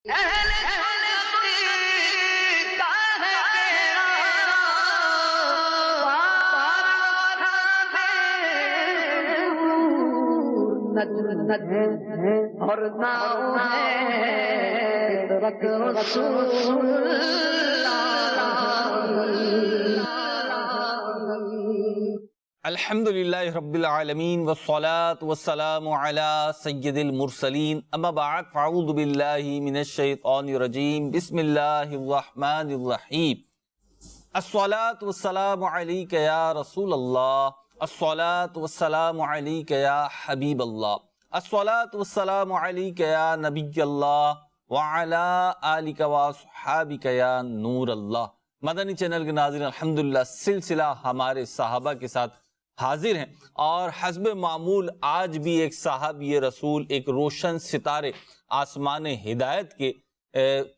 اور نام ہے فطرت رسول الحمدللہ رب العالمین والصلاة والسلام علی سید المرسلین اما بعد فاعوذ باللہ من الشیطان الرجیم بسم اللہ الرحمن الرحیم الصلاة والسلام علیک یا رسول اللہ الصلاة والسلام علیک یا حبیب اللہ الصلاة والسلام علیک یا نبی اللہ وعلا آلک واصحابک یا نور اللہ۔ مدنی چینل کے ناظرین الحمدللہ سلسلہ ہمارے صحابہ کے ساتھ حاضر ہیں، اور حسب معمول آج بھی ایک صحابی رسول، ایک روشن ستارے، آسمان ہدایت کے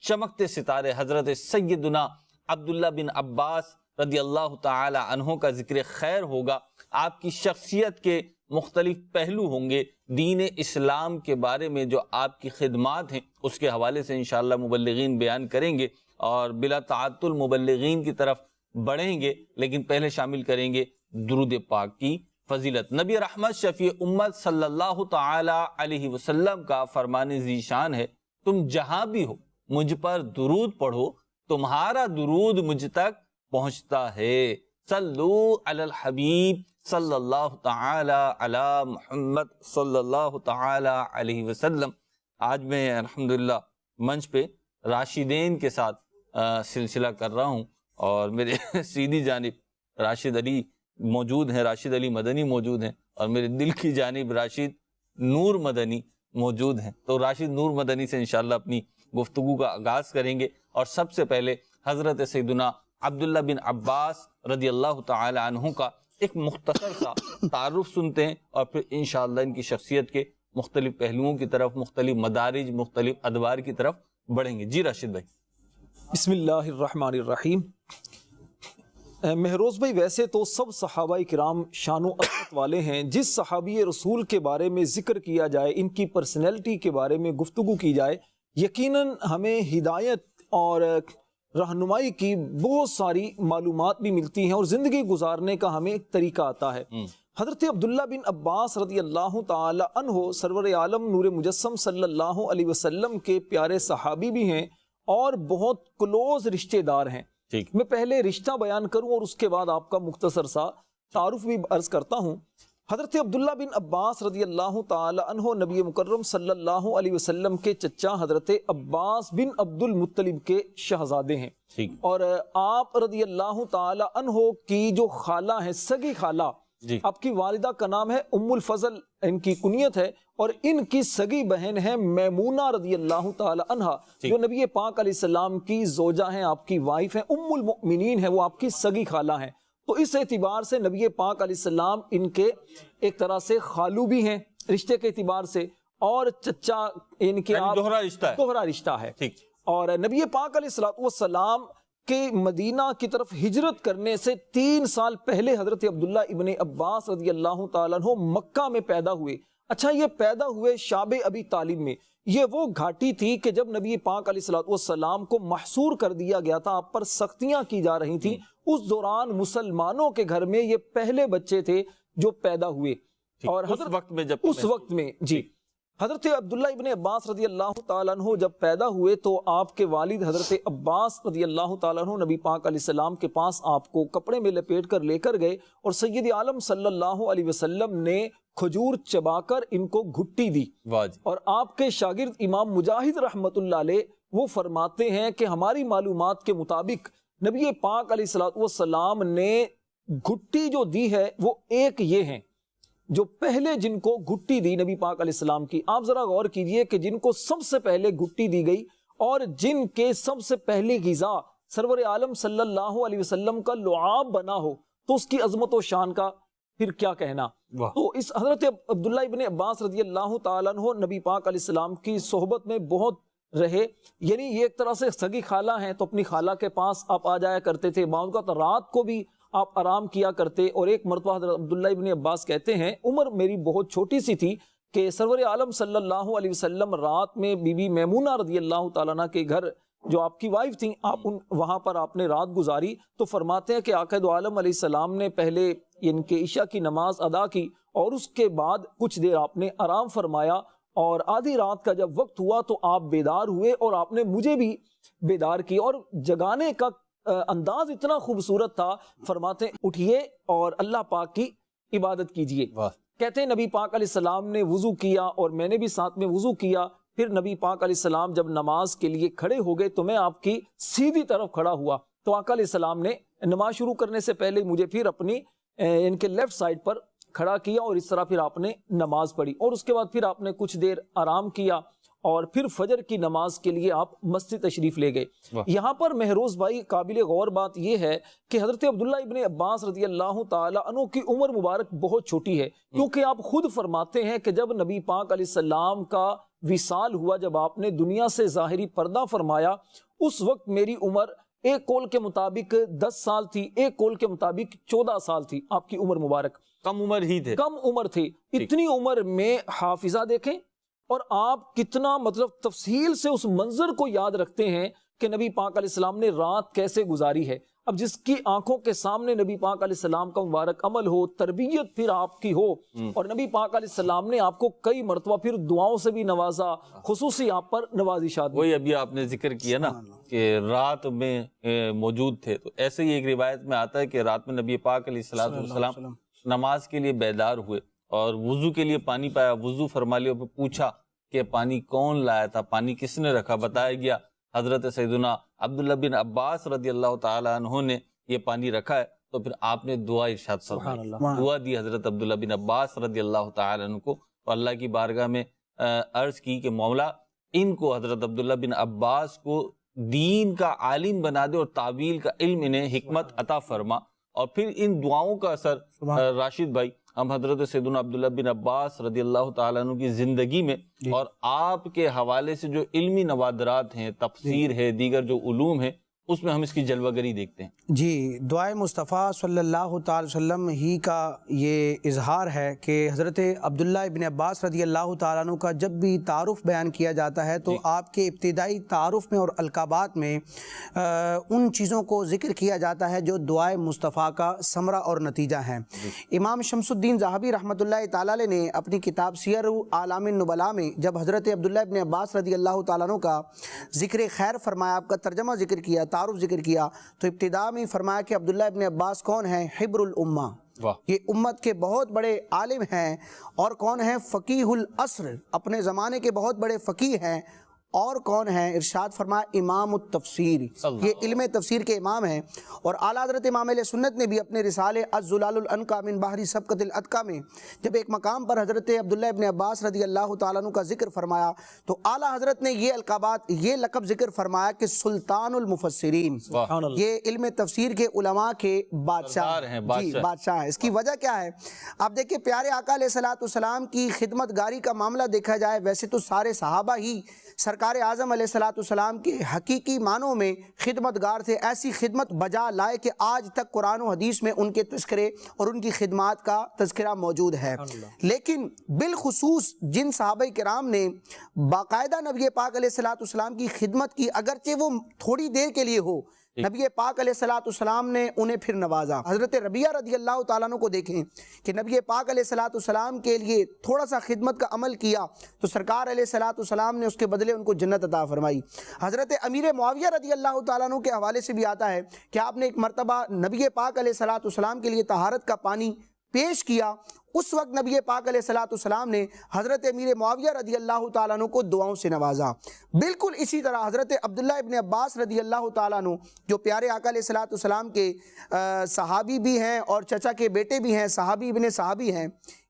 چمکتے ستارے حضرت سیدنا عبداللہ بن عباس رضی اللہ تعالی عنہ کا ذکر خیر ہوگا۔ آپ کی شخصیت کے مختلف پہلو ہوں گے، دین اسلام کے بارے میں جو آپ کی خدمات ہیں اس کے حوالے سے انشاءاللہ مبلغین بیان کریں گے، اور بلا تعطل مبلغین کی طرف بڑھیں گے، لیکن پہلے شامل کریں گے درود پاک کی فضیلت۔ نبی رحمت شفیع امت صلی اللہ تعالی علیہ وسلم کا فرمان ذیشان ہے، تم جہاں بھی ہو مجھ پر درود پڑھو، تمہارا درود مجھ تک پہنچتا ہے۔ صلو علی الحبیب صلی اللہ تعالی علی محمد صلی اللہ تعالی علیہ وسلم۔ آج میں الحمدللہ منچ پہ راشدین کے ساتھ سلسلہ کر رہا ہوں، اور میرے سیدھی جانب راشد علی موجود ہیں، راشد علی مدنی موجود ہیں، اور میرے دل کی جانب راشد نور مدنی موجود ہیں۔ تو راشد نور مدنی سے انشاءاللہ اپنی گفتگو کا آغاز کریں گے، اور سب سے پہلے حضرت سیدنا عبداللہ بن عباس رضی اللہ تعالی عنہ کا ایک مختصر سا تعارف سنتے ہیں، اور پھر انشاءاللہ ان کی شخصیت کے مختلف پہلوؤں کی طرف، مختلف مدارج، مختلف ادوار کی طرف بڑھیں گے۔ جی راشد بھائی۔ بسم اللہ الرحمن الرحیم۔ مہروز بھائی، ویسے تو سب صحابہ کرام شان و عظمت والے ہیں، جس صحابی رسول کے بارے میں ذکر کیا جائے، ان کی پرسنالٹی کے بارے میں گفتگو کی جائے، یقیناً ہمیں ہدایت اور رہنمائی کی بہت ساری معلومات بھی ملتی ہیں، اور زندگی گزارنے کا ہمیں ایک طریقہ آتا ہے۔ حضرت عبداللہ بن عباس رضی اللہ تعالی عنہ سرور عالم نور مجسم صلی اللہ علیہ وسلم کے پیارے صحابی بھی ہیں، اور بہت کلوز رشتہ دار ہیں۔ میں پہلے رشتہ بیان کروں اور اس کے بعد آپ کا مختصر سا تعارف بھی عرض کرتا ہوں۔ حضرت عبداللہ بن عباس رضی اللہ تعالی عنہ نبی مکرم صلی اللہ علیہ وسلم کے چچا حضرت عباس بن عبد المطلب کے شہزادے ہیں، اور آپ رضی اللہ تعالی عنہ کی جو خالہ ہیں، سگی خالہ، آپ کی والدہ کا نام ہے ام الفضل، ان کی کنیت ہے، اور ان کی سگی بہن ہے میمونہ رضی اللہ تعالی عنہ، جو نبی پاک علیہ السلام کی زوجہ ہیں، آپ کی وائف ہیں، ام المؤمنین ہیں، وہ آپ کی سگی خالہ ہیں۔ تو اس اعتبار سے نبی پاک علیہ السلام ان کے ایک طرح سے خالو بھی ہیں رشتے کے اعتبار سے، اور چچا ان کے دوہرا رشتہ ہے۔ اور نبی پاک علیہ السلام کہ مدینہ کی طرف ہجرت کرنے سے 3 سال پہلے حضرت عبداللہ ابن عباس رضی اللہ تعالیٰ عنہ مکہ میں پیدا ہوئے۔ اچھا، یہ پیدا ہوئے شعب ابی طالب میں۔ یہ وہ گھاٹی تھی کہ جب نبی پاک علیہ السلام کو محصور کر دیا گیا تھا، آپ پر سختیاں کی جا رہی تھیں، اس دوران مسلمانوں کے گھر میں یہ پہلے بچے تھے جو پیدا ہوئے۔ اور اس وقت میں حضرت عبداللہ ابن عباس رضی اللہ تعالیٰ عنہ جب پیدا ہوئے تو آپ کے والد حضرت عباس رضی اللہ تعالیٰ عنہ نبی پاک علیہ السلام کے پاس آپ کو کپڑے میں لپیٹ کر لے کر گئے، اور سید عالم صلی اللہ علیہ وسلم نے کھجور چبا کر ان کو گھٹی دی۔ اور آپ کے شاگرد امام مجاہد رحمت اللہ علیہ وہ فرماتے ہیں کہ ہماری معلومات کے مطابق نبی پاک علیہ السلام نے گھٹی جو دی ہے وہ ایک یہ ہیں، جو پہلے جن کو گھٹی دی نبی پاک علیہ السلام کی۔ آپ ذرا غور کیجئے کہ جن کو سب سے پہلے گھٹی دی گئی، اور جن کے سب سے پہلی غذا سرور عالم صلی اللہ علیہ وسلم کا لعاب بنا ہو، تو اس کی عظمت و شان کا پھر کیا کہنا۔ تو اس حضرت عبداللہ ابن عباس رضی اللہ تعالیٰ عنہ نبی پاک علیہ السلام کی صحبت میں بہت رہے، یعنی یہ ایک طرح سے سگی خالہ ہیں تو اپنی خالہ کے پاس آپ آ جایا کرتے تھے، بعض اوقات رات کو بھی آپ آرام کیا کرتے۔ اور ایک مرتبہ حضرت عبداللہ ابن عباس کہتے ہیں عمر میری بہت چھوٹی سی تھی کہ سرور عالم صلی اللہ علیہ وسلم رات میں بی بی میمونہ رضی اللہ تعالیٰ عنہ کے گھر جو آپ کی وائف تھیں، وہاں پر آپ نے رات گزاری، تو فرماتے ہیں کہ آقا دو عالم علیہ السلام نے پہلے ان کے عشاء کی نماز ادا کی اور اس کے بعد کچھ دیر آپ نے آرام فرمایا، اور آدھی رات کا جب وقت ہوا تو آپ بیدار ہوئے اور آپ نے مجھے بھی بیدار کی، اور جگانے کا انداز اتنا خوبصورت تھا، فرماتے ہیں اٹھیے اور اللہ پاک کی عبادت کیجیے۔ کہتے ہیں نبی پاک علیہ السلام نے وضو کیا اور میں نے بھی ساتھ میں وضو کیا، پھر نبی پاک علیہ السلام جب نماز کے لیے کھڑے ہو گئے تو میں آپ کی سیدھی طرف کھڑا ہوا، تو آقا علیہ السلام نے نماز شروع کرنے سے پہلے مجھے پھر اپنی ان کے لیفٹ سائڈ پر کھڑا کیا، اور اس طرح پھر آپ نے نماز پڑھی، اور اس کے بعد پھر آپ نے کچھ دیر آرام کیا اور پھر فجر کی نماز کے لیے آپ مسجد تشریف لے گئے۔ یہاں پر مہروز بھائی قابل غور بات یہ ہے کہ حضرت عبداللہ ابن عباس رضی اللہ تعالی عنہ کی عمر مبارک بہت چھوٹی ہے، کیونکہ آپ خود فرماتے ہیں کہ جب نبی پاک علیہ السلام کا وصال ہوا، جب آپ نے دنیا سے ظاہری پردہ فرمایا، اس وقت میری عمر ایک قول کے مطابق 10 سال تھی، ایک قول کے مطابق 14 سال تھی۔ آپ کی عمر مبارک کم عمر ہی تھے، کم عمر تھی۔ اتنی عمر میں حافظہ دیکھیں، اور آپ کتنا مطلب تفصیل سے اس منظر کو یاد رکھتے ہیں کہ نبی پاک علیہ السلام نے رات کیسے گزاری ہے۔ اب جس کی آنکھوں کے سامنے نبی پاک علیہ السلام کا مبارک عمل ہو، تربیت پھر آپ کی ہو، اور نبی پاک علیہ السلام نے آپ کو کئی مرتبہ پھر دعاؤں سے بھی نوازا، خصوصی آپ پر نوازشات۔ وہی ابھی آپ نے ذکر کیا نا کہ رات میں موجود تھے، تو ایسے ہی ایک روایت میں آتا ہے کہ رات میں نبی پاک علیہ السلام نماز کے لیے بیدار ہوئے اور وضو کے لیے پانی پایا، وضو فرما لیا، پھر پوچھا کہ پانی کون لایا تھا، پانی کس نے رکھا؟ بتایا گیا حضرت سیدنا عبداللہ بن عباس رضی اللہ تعالیٰ عنہ نے یہ پانی رکھا ہے۔ تو پھر آپ نے دعا ارشاد فرمائی، دعا دی حضرت عبداللہ بن عباس رضی اللہ تعالیٰ عنہ کو، اور اللہ کی بارگاہ میں عرض کی کہ مولا ان کو، حضرت عبداللہ بن عباس کو دین کا عالم بنا دے اور تعویل کا علم انہیں حکمت عطا فرما۔ اور پھر ان دعاؤں کا اثر راشد بھائی ہم حضرت سیدنا عبداللہ بن عباس رضی اللہ تعالیٰ عنہ کی زندگی میں اور آپ کے حوالے سے جو علمی نوادرات ہیں، تفسیر ہے، دیگر جو علوم ہیں، اس میں ہم اس کی جلوہ گری دیکھتے ہیں۔ جی، دعائے مصطفیٰ صلی اللہ تعالی وسلم ہی کا یہ اظہار ہے کہ حضرت عبداللہ ابن عباس رضی اللہ تعالیٰ عنہ کا جب بھی تعارف بیان کیا جاتا ہے تو آپ کے ابتدائی تعارف میں اور القابات میں ان چیزوں کو ذکر کیا جاتا ہے جو دعائے مصطفیٰ کا ثمرہ اور نتیجہ ہیں۔ امام شمس الدین ذہبی رحمۃ اللہ تعالیٰ علیہ نے اپنی کتاب سیر اعلام النبلاء میں جب حضرت عبداللہ ابن عباس رضی اللہ تعالیٰ عنہ کا ذکر خیر فرمایا، آپ کا ترجمہ ذکر کیا، تعارف ذکر کیا، تو ابتدا میں فرمایا کہ عبداللہ ابن عباس کون ہیں؟ حبر الامہ، یہ امت کے بہت بڑے عالم ہیں، اور کون ہیں؟ فقیہ العصر، اپنے زمانے کے بہت بڑے فقیہ ہیں، اور کون ہیں؟ ارشاد فرمایا امام التفسیر، یہ علم تفسیر کے امام ہیں۔ اور اعلیٰ حضرت امام علیہ سنت نے بھی اپنے رسالے الزلال الانقا من بحر سبقت الاتقا میں جب ایک مقام پر حضرت عبداللہ ابن عباس رضی اللہ تعالیٰ عنہ کا ذکر فرمایا تو اعلیٰ حضرت نے یہ القابات، یہ لقب ذکر فرمایا کہ سلطان المفسرین، یہ علم تفسیر کے علماء کے بادشاہ ہیں، بادشاہ ہیں۔ اس کی وجہ کیا ہے؟ آپ دیکھیں پیارے آقا علیہ السلام کی خدمت گاری کا معاملہ دیکھا جائے، ویسے تو سارے صحابہ ہی سرکار اعظم علیہ السلام کے حقیقی معنوں میں خدمتگار تھے، ایسی خدمت بجا لائے کہ آج تک قرآن و حدیث میں ان کے تذکرے اور ان کی خدمات کا تذکرہ موجود ہے۔ لیکن بالخصوص جن صحابہ کرام نے باقاعدہ نبی پاک علیہ السلام کی خدمت کی، اگرچہ وہ تھوڑی دیر کے لیے ہو، نبی پاک علیہ السلام نے انہیں پھر نوازا۔ حضرت ربیعہ رضی اللہ تعالیٰ عنہ کو دیکھیں کہ نبی پاک علیہ السلام کے لیے تھوڑا سا خدمت کا عمل کیا تو سرکار علیہ السلام نے اس کے بدلے ان کو جنت عطا فرمائی۔ حضرت امیر معاویہ رضی اللہ تعالیٰ عنہ کے حوالے سے بھی آتا ہے کہ آپ نے ایک مرتبہ نبی پاک علیہ السلام کے لیے طہارت کا پانی پیش کیا، اس وقت نبی پاک علیہ السلام نے حضرت امیر معاویہ رضی اللہ تعالیٰ عنہ کو دعاؤں سے نوازا۔ بالکل اسی طرح حضرت عبداللہ ابن عباس رضی اللہ تعالیٰ عنہ جو پیارے آقا علیہ السلام کے صحابی بھی ہیں اور چچا کے بیٹے بھی ہیں، صحابی ابن صحابی ہیں،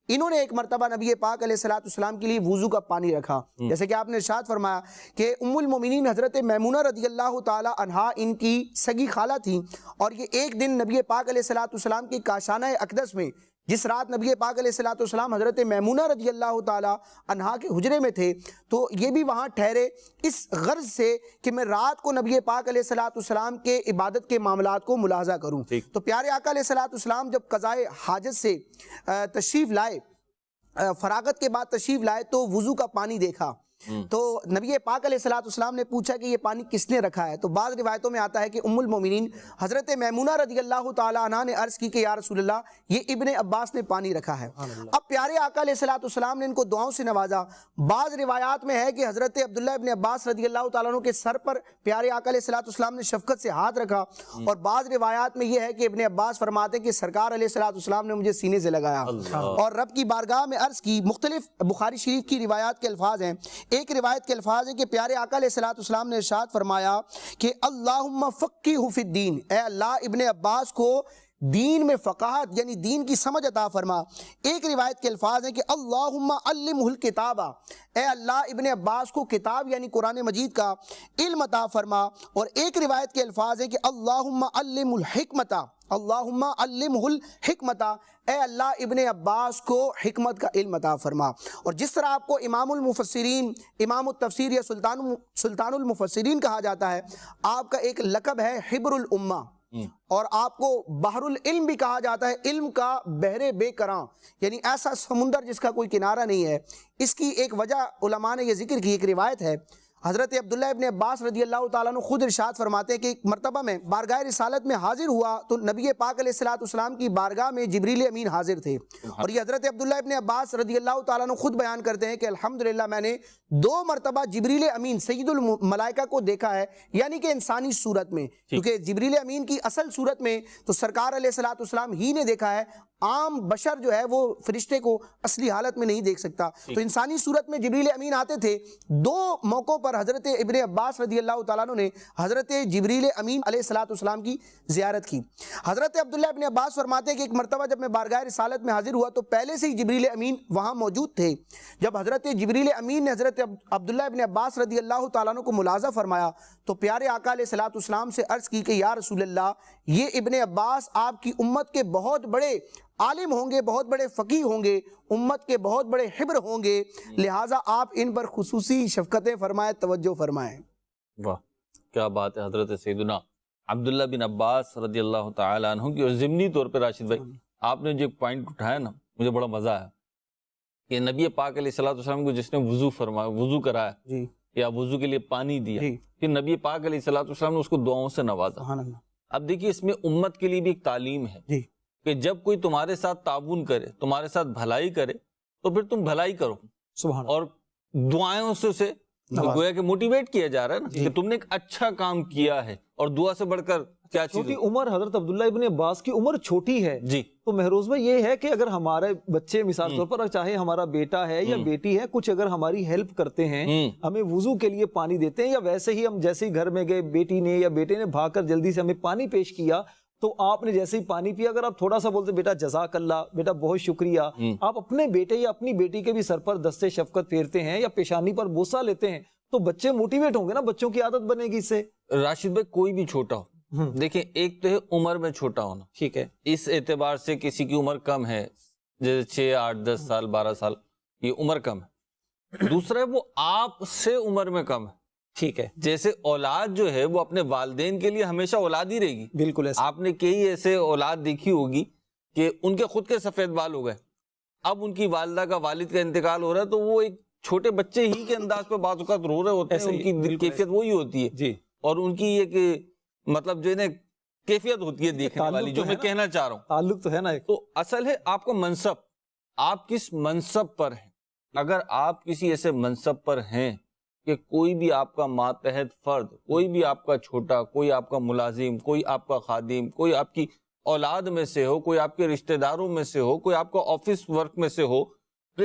انہوں نے ایک مرتبہ نبی پاک علیہ السلام کے لیے وضو کا پانی رکھا، جیسے کہ آپ نے ارشاد فرمایا کہ ام المومنین حضرت میمونہ رضی اللہ تعالی عنہا ان کی سگی خالہ تھیں، اور یہ ایک دن نبی پاک علیہ السلام کی کاشانہ اقدس میں، جس رات نبی پاک علیہ السلام حضرت میمونہ رضی اللہ تعالی عنہا کے حجرے میں تھے، تو یہ بھی وہاں ٹھہرے اس غرض سے کہ میں رات کو نبی پاک علیہ السلام کے عبادت کے معاملات کو ملاحظہ کروں۔ تو پیارے آقا علیہ السلام جب قضائے حاجت سے تشریف لائے فراغت کے بعد تشریف لائے تو وضو کا پانی دیکھا تو نبی پاک علیہ الصلوۃ والسلام نے پوچھا کہ یہ پانی کس نے رکھا ہے؟ تو بعض روایتوں میں آتا ہے کہ ام المومنین حضرت میمونہ رضی اللہ تعالی عنہ نے عرض کی کہ یا رسول اللہ یہ ابن عباس نے پانی رکھا ہے۔ اب پیارے آقا علیہ الصلوۃ والسلام نے ان کو دعاؤں سے نوازا۔ بعض روایات میں ہے کہ حضرت عبداللہ ابن عباس رضی اللہ تعالیٰ عنہ کے سر پر پیارے آقا علیہ الصلوۃ والسلام نے شفقت سے ہاتھ رکھا، اور بعض روایات میں یہ ہے کہ ابن عباس فرماتے ہیں کہ سرکار علیہ الصلوۃ والسلام نے مجھے سینے سے لگایا اور رب کی بارگاہ میں عرض کی۔ مختلف بخاری شریف کی روایات کے الفاظ ہیں۔ ایک روایت کے الفاظ ہیں کہ پیارے آقا علیہ الصلوۃ والسلام نے ارشاد فرمایا کہ اللہم فقہہ فی الدین، اے اللہ ابن عباس کو دین میں فقاہت یعنی دین کی سمجھ عطا فرما۔ ایک روایت کے الفاظ ہیں کہ اللہم علمہ الکتاب، اے اللہ ابن عباس کو کتاب یعنی قرآن مجید کا علم عطا فرما۔ اور ایک روایت کے الفاظ ہیں کہ اللہم علم الحکمت، اللہم علمہ الحکمت، اے اللہ ابن عباس کو حکمت کا علم عطا فرما۔ اور جس طرح آپ کو امام المفسرین، امام التفسیر یا سلطان المفسرین کہا جاتا ہے، آپ کا ایک لقب ہے حبر الامہ، اور آپ کو بحر العلم بھی کہا جاتا ہے، علم کا بحر بے کراں، یعنی ایسا سمندر جس کا کوئی کنارہ نہیں ہے۔ اس کی ایک وجہ علماء نے یہ ذکر کی، ایک روایت ہے حضرت عبداللہ ابن عباس رضی اللہ تعالیٰ عنہ خود ارشاد فرماتے ہیں کہ ایک مرتبہ میں بارگاہ رسالت میں حاضر ہوا تو نبی پاک علیہ الصلوۃ والسلام کی بارگاہ میں جبریل امین حاضر تھے، اور یہ حضرت عبداللہ ابن عباس رضی اللہ تعالیٰ عنہ خود بیان کرتے ہیں کہ الحمدللہ میں نے 2 مرتبہ جبریل امین سید الملائکہ کو دیکھا ہے، یعنی کہ انسانی صورت میں، کیونکہ جبریل امین کی اصل صورت میں تو سرکار علیہ الصلوۃ والسلام ہی نے دیکھا ہے، عام بشر جو ہے وہ فرشتے کو اصلی حالت میں نہیں دیکھ سکتا، تو انسانی صورت میں جبریل امین آتے تھے۔ 2 موقعوں پر حضرت ابن عباس رضی اللہ تعالیٰ عنہ نے حضرت جبریل امین علیہ الصلوۃ والسلام کی زیارت کی۔ حضرت عبداللہ ابن عباس فرماتے ہیں کہ ایک مرتبہ جب میں بارگاہ رسالت میں حاضر ہوا تو پہلے سے ہی جبریل امین وہاں موجود تھے۔ جب حضرت جبریل امین نے حضرت عبداللہ ابن عباس رضی اللہ تعالیٰ عنہ کو ملاحظہ فرمایا تو پیارے آقا علیہ الصلوۃ والسلام سے عرض کی کہ یا رسول اللہ یہ ابن عباس آپ کی امت کے بہت بڑے عالم ہوں گے، بہت بڑے فقیہ ہوں گے، امت کے بہت بڑے حبر ہوں گے، لہٰذا آپ ان پر خصوصی شفقتیں فرمائیں، توجہ فرمائیں۔ واہ کیا بات ہے حضرت سیدنا عبداللہ بن عباس رضی اللہ تعالیٰ عنہ کی۔ اور ضمنی طور پہ راشد بھائی آپ نے جو ایک پوائنٹ اٹھایا نا، مجھے بڑا مزہ آیا کہ نبی پاک علیہ الصلوۃ والسلام کو جس نے وضو کرایا جی یا وضو کے لیے پانی دیا، پھر نبی پاک علیہ الصلوۃ والسلام نے اس کو دعاؤں سے نوازا۔ سبحان اللہ۔ اب دیکھیے اس میں امت کے لیے بھی ایک تعلیم ہے جی کہ جب کوئی تمہارے ساتھ تعاون کرے، تمہارے ساتھ بھلائی کرے تو پھر تم بھلائی کرو، سبحان اللہ۔ اور دعائیں سے اسے گویا کہ موٹیویٹ کیا جا رہا ہے نا کہ تم نے ایک اچھا کام کیا ہے، اور دعا سے بڑھ کر کیا چیز چھوٹی عمر حضرت عبداللہ ابن عباس کی عمر چھوٹی ہے جی، تو مہروز بھائی یہ ہے کہ اگر ہمارے بچے مثال طور پر چاہے ہمارا بیٹا ہے یا بیٹی ہے، کچھ اگر ہماری ہیلپ کرتے ہیں، ہمیں وضو کے لیے پانی دیتے ہیں، یا ویسے ہی ہم جیسے ہی گھر میں گئے بیٹی نے یا بیٹے نے بھاگ کر جلدی سے ہمیں پانی پیش کیا تو آپ نے جیسے ہی پانی پیا، اگر آپ تھوڑا سا بولتے بیٹا جزاک اللہ، بیٹا بہت شکریہ، آپ اپنے بیٹے یا اپنی بیٹی کے بھی سر پر دستے شفقت پھیرتے ہیں یا پیشانی پر بوسہ لیتے ہیں تو بچے موٹیویٹ ہوں گے نا، بچوں کی عادت بنے گی اس سے۔ راشد بھائی کوئی بھی چھوٹا ہو، دیکھیں ایک تو ہے عمر میں چھوٹا ہونا، ٹھیک ہے، اس اعتبار سے کسی کی عمر کم ہے جیسے 6 8 10 سال 12 سال، یہ عمر کم ہے۔ دوسرا ہے وہ آپ سے عمر میں کم ہے، ٹھیک ہے، جیسے اولاد جو ہے وہ اپنے والدین کے لیے ہمیشہ اولاد ہی رہے گی۔ بالکل ایسا۔ آپ نے کئی ایسے اولاد دیکھی ہوگی کہ ان کے خود کے سفید بال ہو گئے، اب ان کی والدہ کا والد کا انتقال ہو رہا ہے تو وہ ایک چھوٹے بچے ہی کے انداز پہ بعض اوقات رو رہے ہوتے ہیں، ان کی کیفیت وہی ہوتی ہے جی، اور ان کی ایک مطلب جو ہے نا کیفیت ہوتی ہے دیکھنے والی، جو میں کہنا چاہ رہا ہوں تعلق تو ہے نا ایک۔ تو اصل ہے آپ کو منصب، آپ کس منصب پر ہیں۔ اگر آپ کسی ایسے منصب پر ہیں کہ کوئی بھی آپ کا ماتحت فرد، کوئی بھی آپ کا چھوٹا، کوئی آپ کا ملازم، کوئی آپ کا خادم، کوئی آپ کی اولاد میں سے ہو، کوئی آپ کے رشتہ داروں میں سے ہو، کوئی آپ کا آفس ورک میں سے ہو،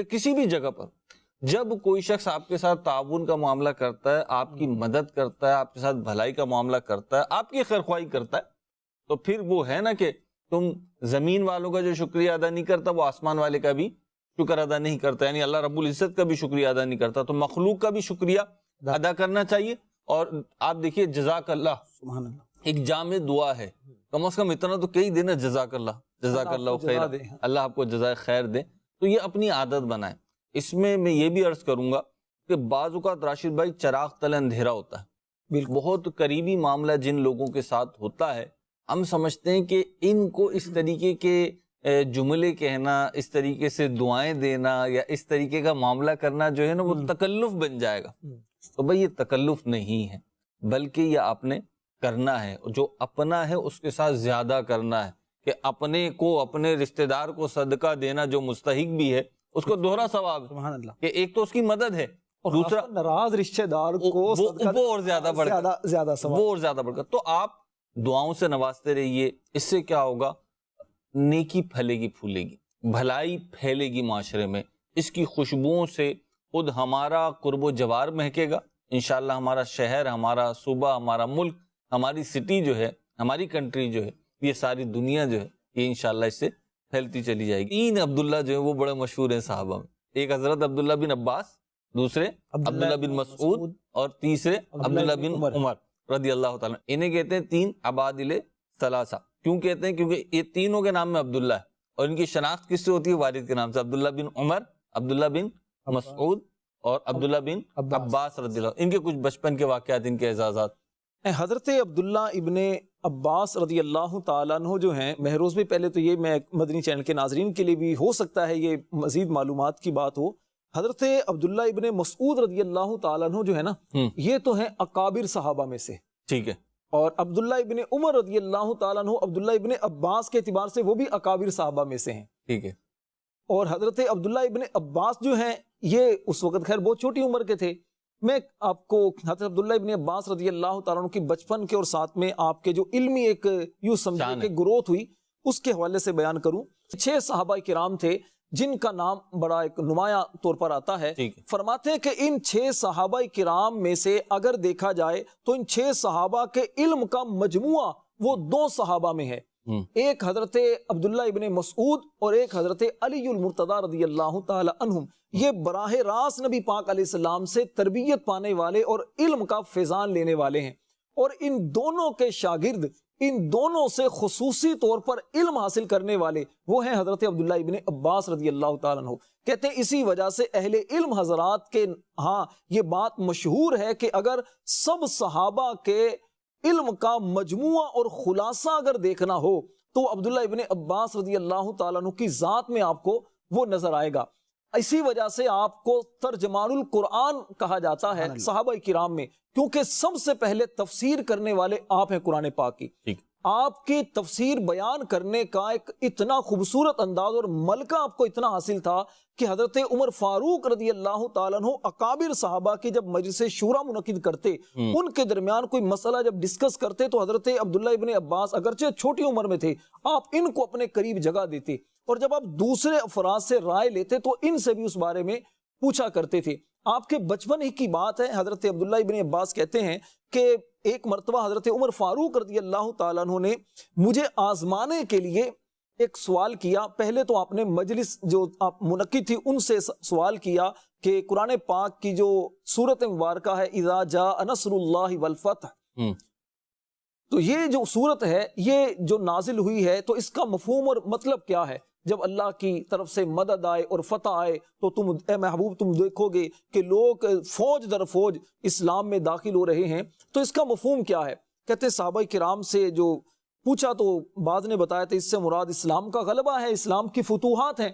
کسی بھی جگہ پر جب کوئی شخص آپ کے ساتھ تعاون کا معاملہ کرتا ہے، آپ کی مدد کرتا ہے، آپ کے ساتھ بھلائی کا معاملہ کرتا ہے، آپ کی خیرخواہی کرتا ہے، تو پھر وہ ہے نا کہ تم زمین والوں کا جو شکریہ ادا نہیں کرتا وہ آسمان والے کا بھی شکر ادا نہیں کرتا، یعنی اللہ رب العزت کا بھی شکریہ ادا نہیں کرتا، تو مخلوق کا بھی شکریہ ادا کرنا چاہیے۔ اور آپ دیکھیے جزاک اللہ سبحان اللہ ایک جامع دعا ہے، کم از کم اتنا تو کئی دن ہے جزاک اللہ خیر، اللہ آپ کو جزائے خیر دے، تو یہ اپنی عادت بنائیں۔ اس میں یہ بھی عرض کروں گا کہ بعض اوقات راشد بھائی چراغ تلے اندھیرا ہوتا ہے، بہت قریبی معاملہ جن لوگوں کے ساتھ ہوتا ہے، ہم سمجھتے ہیں کہ ان کو اس طریقے کے جملے کہنا، اس طریقے سے دعائیں دینا یا اس طریقے کا معاملہ کرنا جو ہے نا وہ تکلف بن جائے گا. تو بھائی یہ تکلف نہیں ہے، بلکہ یہ آپ نے کرنا ہے. جو اپنا ہے اس کے ساتھ زیادہ کرنا ہے، کہ اپنے کو، اپنے رشتہ دار کو صدقہ دینا جو مستحق بھی ہے اس کو دوہرا ثواب ہے. سبحان اللہ. کہ ایک تو اس کی مدد ہے، اور دوسرا ناراض رشتہ دار کو وہ اور زیادہ بڑھ کر، زیادہ ثواب. وہ اور زیادہ بڑھ کر. تو آپ دعاؤں سے نوازتے رہیے. اس سے کیا ہوگا؟ نیکی پھلے گی، پھولے گی، بھلائی پھیلے گی معاشرے میں. اس کی خوشبوؤں سے خود ہمارا قرب و جوار مہکے گا. انشاءاللہ ہمارا شہر، ہمارا صوبہ، ہمارا ملک، ہماری سٹی جو ہے، ہماری کنٹری جو ہے، یہ ساری دنیا جو ہے، یہ انشاءاللہ اس سے پھیلتی چلی جائے گی. تین عبداللہ جو ہے وہ بڑے مشہور ہیں صحابہ میں. ایک حضرت عبداللہ بن عباس، دوسرے عبداللہ بن مسعود، اور تیسرے عبداللہ بن عمر رضی اللہ تعالیٰ. انہیں کہتے ہیں تین عبادل ثلاثہ. کیوں کہتے ہیں؟ کیونکہ یہ تینوں کے نام میں عبداللہ ہے، اور ان کی شناخت کس سے ہوتی ہے؟ والد کے نام سے. عبداللہ بن عمر، عبداللہ بن مسعود اور عبداللہ بن عباس رضی اللہ. ان کے کچھ بچپن کے واقعات، ان کے اعزازات. حضرت عبداللہ ابن عباس رضی اللہ تعالیٰ عنہ جو ہیں، مہروز بھی پہلے تو یہ میں مدنی چینل کے ناظرین کے لیے بھی ہو سکتا ہے یہ مزید معلومات کی بات ہو، حضرت عبداللہ ابن مسعود رضی اللہ تعالیٰ عنہ جو ہے نا، یہ تو ہیں اکابر صحابہ میں سے. ٹھیک ہے. اور عبداللہ ابن عمر رضی اللہ تعالیٰ عنہ عبداللہ ابن عباس کے اعتبار سے وہ بھی اکابر صحابہ میں سے ہیں. ٹھیک ہے. اور حضرت عبداللہ ابن عباس جو ہیں یہ اس وقت خیر بہت چھوٹی عمر کے تھے. میں آپ کو حضرت عبداللہ ابن عباس رضی اللہ تعالیٰ عنہ کی بچپن کے اور ساتھ میں آپ کے جو علمی ایک یوں سمجھے کہ گروتھ ہوئی اس کے حوالے سے بیان کروں. 6 صحابہ کرام تھے جن کا نام بڑا ایک نمایاں طور پر آتا ہے. فرماتے ہیں کہ ان 6 صحابہ کرام میں سے اگر دیکھا جائے تو ان 6 صحابہ کے علم کا مجموعہ وہ 2 صحابہ میں ہے. ایک حضرت عبداللہ ابن مسعود اور ایک حضرت علی المرتضی رضی اللہ تعالی عنہم. یہ براہ راست نبی پاک علیہ السلام سے تربیت پانے والے اور علم کا فیضان لینے والے ہیں. اور ان دونوں کے شاگرد، ان دونوں سے خصوصی طور پر علم حاصل کرنے والے وہ ہیں حضرت عبداللہ ابن عباس رضی اللہ تعالیٰ عنہ. کہتے ہیں اسی وجہ سے اہل علم حضرات کے ہاں یہ بات مشہور ہے کہ اگر سب صحابہ کے علم کا مجموعہ اور خلاصہ اگر دیکھنا ہو تو عبداللہ ابن عباس رضی اللہ تعالیٰ عنہ کی ذات میں آپ کو وہ نظر آئے گا. اسی وجہ سے آپ کو ترجمان القرآن کہا جاتا ہے صحابہ کرام میں، کیونکہ سب سے پہلے تفسیر کرنے والے آپ ہیں قرآن پاک کی. آپ کی تفسیر بیان کرنے کا ایک اتنا خوبصورت انداز اور ملکہ آپ کو اتنا حاصل تھا کہ حضرت عمر فاروق رضی اللہ تعالیٰ عنہ اکابر صحابہ کی جب مجلس شورا منعقد کرتے، ان کے درمیان کوئی مسئلہ جب ڈسکس کرتے تو حضرت عبداللہ ابن عباس اگرچہ چھوٹی عمر میں تھے، آپ ان کو اپنے قریب جگہ دیتے، اور جب آپ دوسرے افراد سے رائے لیتے تو ان سے بھی اس بارے میں پوچھا کرتے تھے. آپ کے بچپن ہی کی بات ہے. حضرت عبداللہ ابن عباس کہتے ہیں کہ ایک مرتبہ حضرت عمر فاروق رضی اللہ تعالیٰ عنہ نے مجھے آزمانے کے لیے ایک سوال کیا. پہلے تو آپ نے مجلس جو آپ منعقد تھی ان سے سوال کیا کہ قرآن پاک کی جو سورت مبارکہ ہے اذا جاء نصر اللہ والفتح، تو یہ جو سورت ہے یہ جو نازل ہوئی ہے تو اس کا مفہوم اور مطلب کیا ہے؟ جب اللہ کی طرف سے مدد آئے اور فتح آئے تو تم اے محبوب تم دیکھو گے کہ لوگ فوج در فوج اسلام میں داخل ہو رہے ہیں، تو اس کا مفہوم کیا ہے؟ کہتے صحابہ کرام سے جو پوچھا تو بعض نے بتایا تھا اس سے مراد اسلام کا غلبہ ہے، اسلام کی فتوحات ہیں.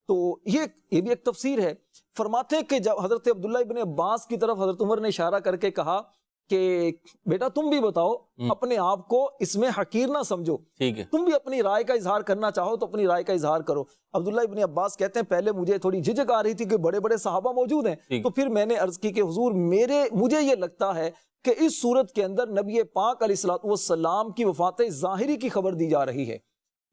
تو یہ بھی ایک تفسیر ہے. فرماتے ہیں کہ جب حضرت عبداللہ ابن عباس کی طرف حضرت عمر نے اشارہ کر کے کہا کہ بیٹا تم بھی بتاؤ، اپنے آپ کو اس میں حقیر نہ سمجھو، تم بھی اپنی رائے کا اظہار کرنا چاہو تو اپنی رائے کا اظہار کرو. عبداللہ ابن عباس کہتے ہیں پہلے مجھے تھوڑی جھجک آ رہی تھی کہ بڑے بڑے صحابہ موجود ہیں، تو پھر میں نے عرض کی کہ حضور مجھے یہ لگتا ہے کہ اس صورت کے اندر نبی پاک علیہ الصلوۃ والسلام کی وفات ظاہری کی خبر دی جا رہی ہے،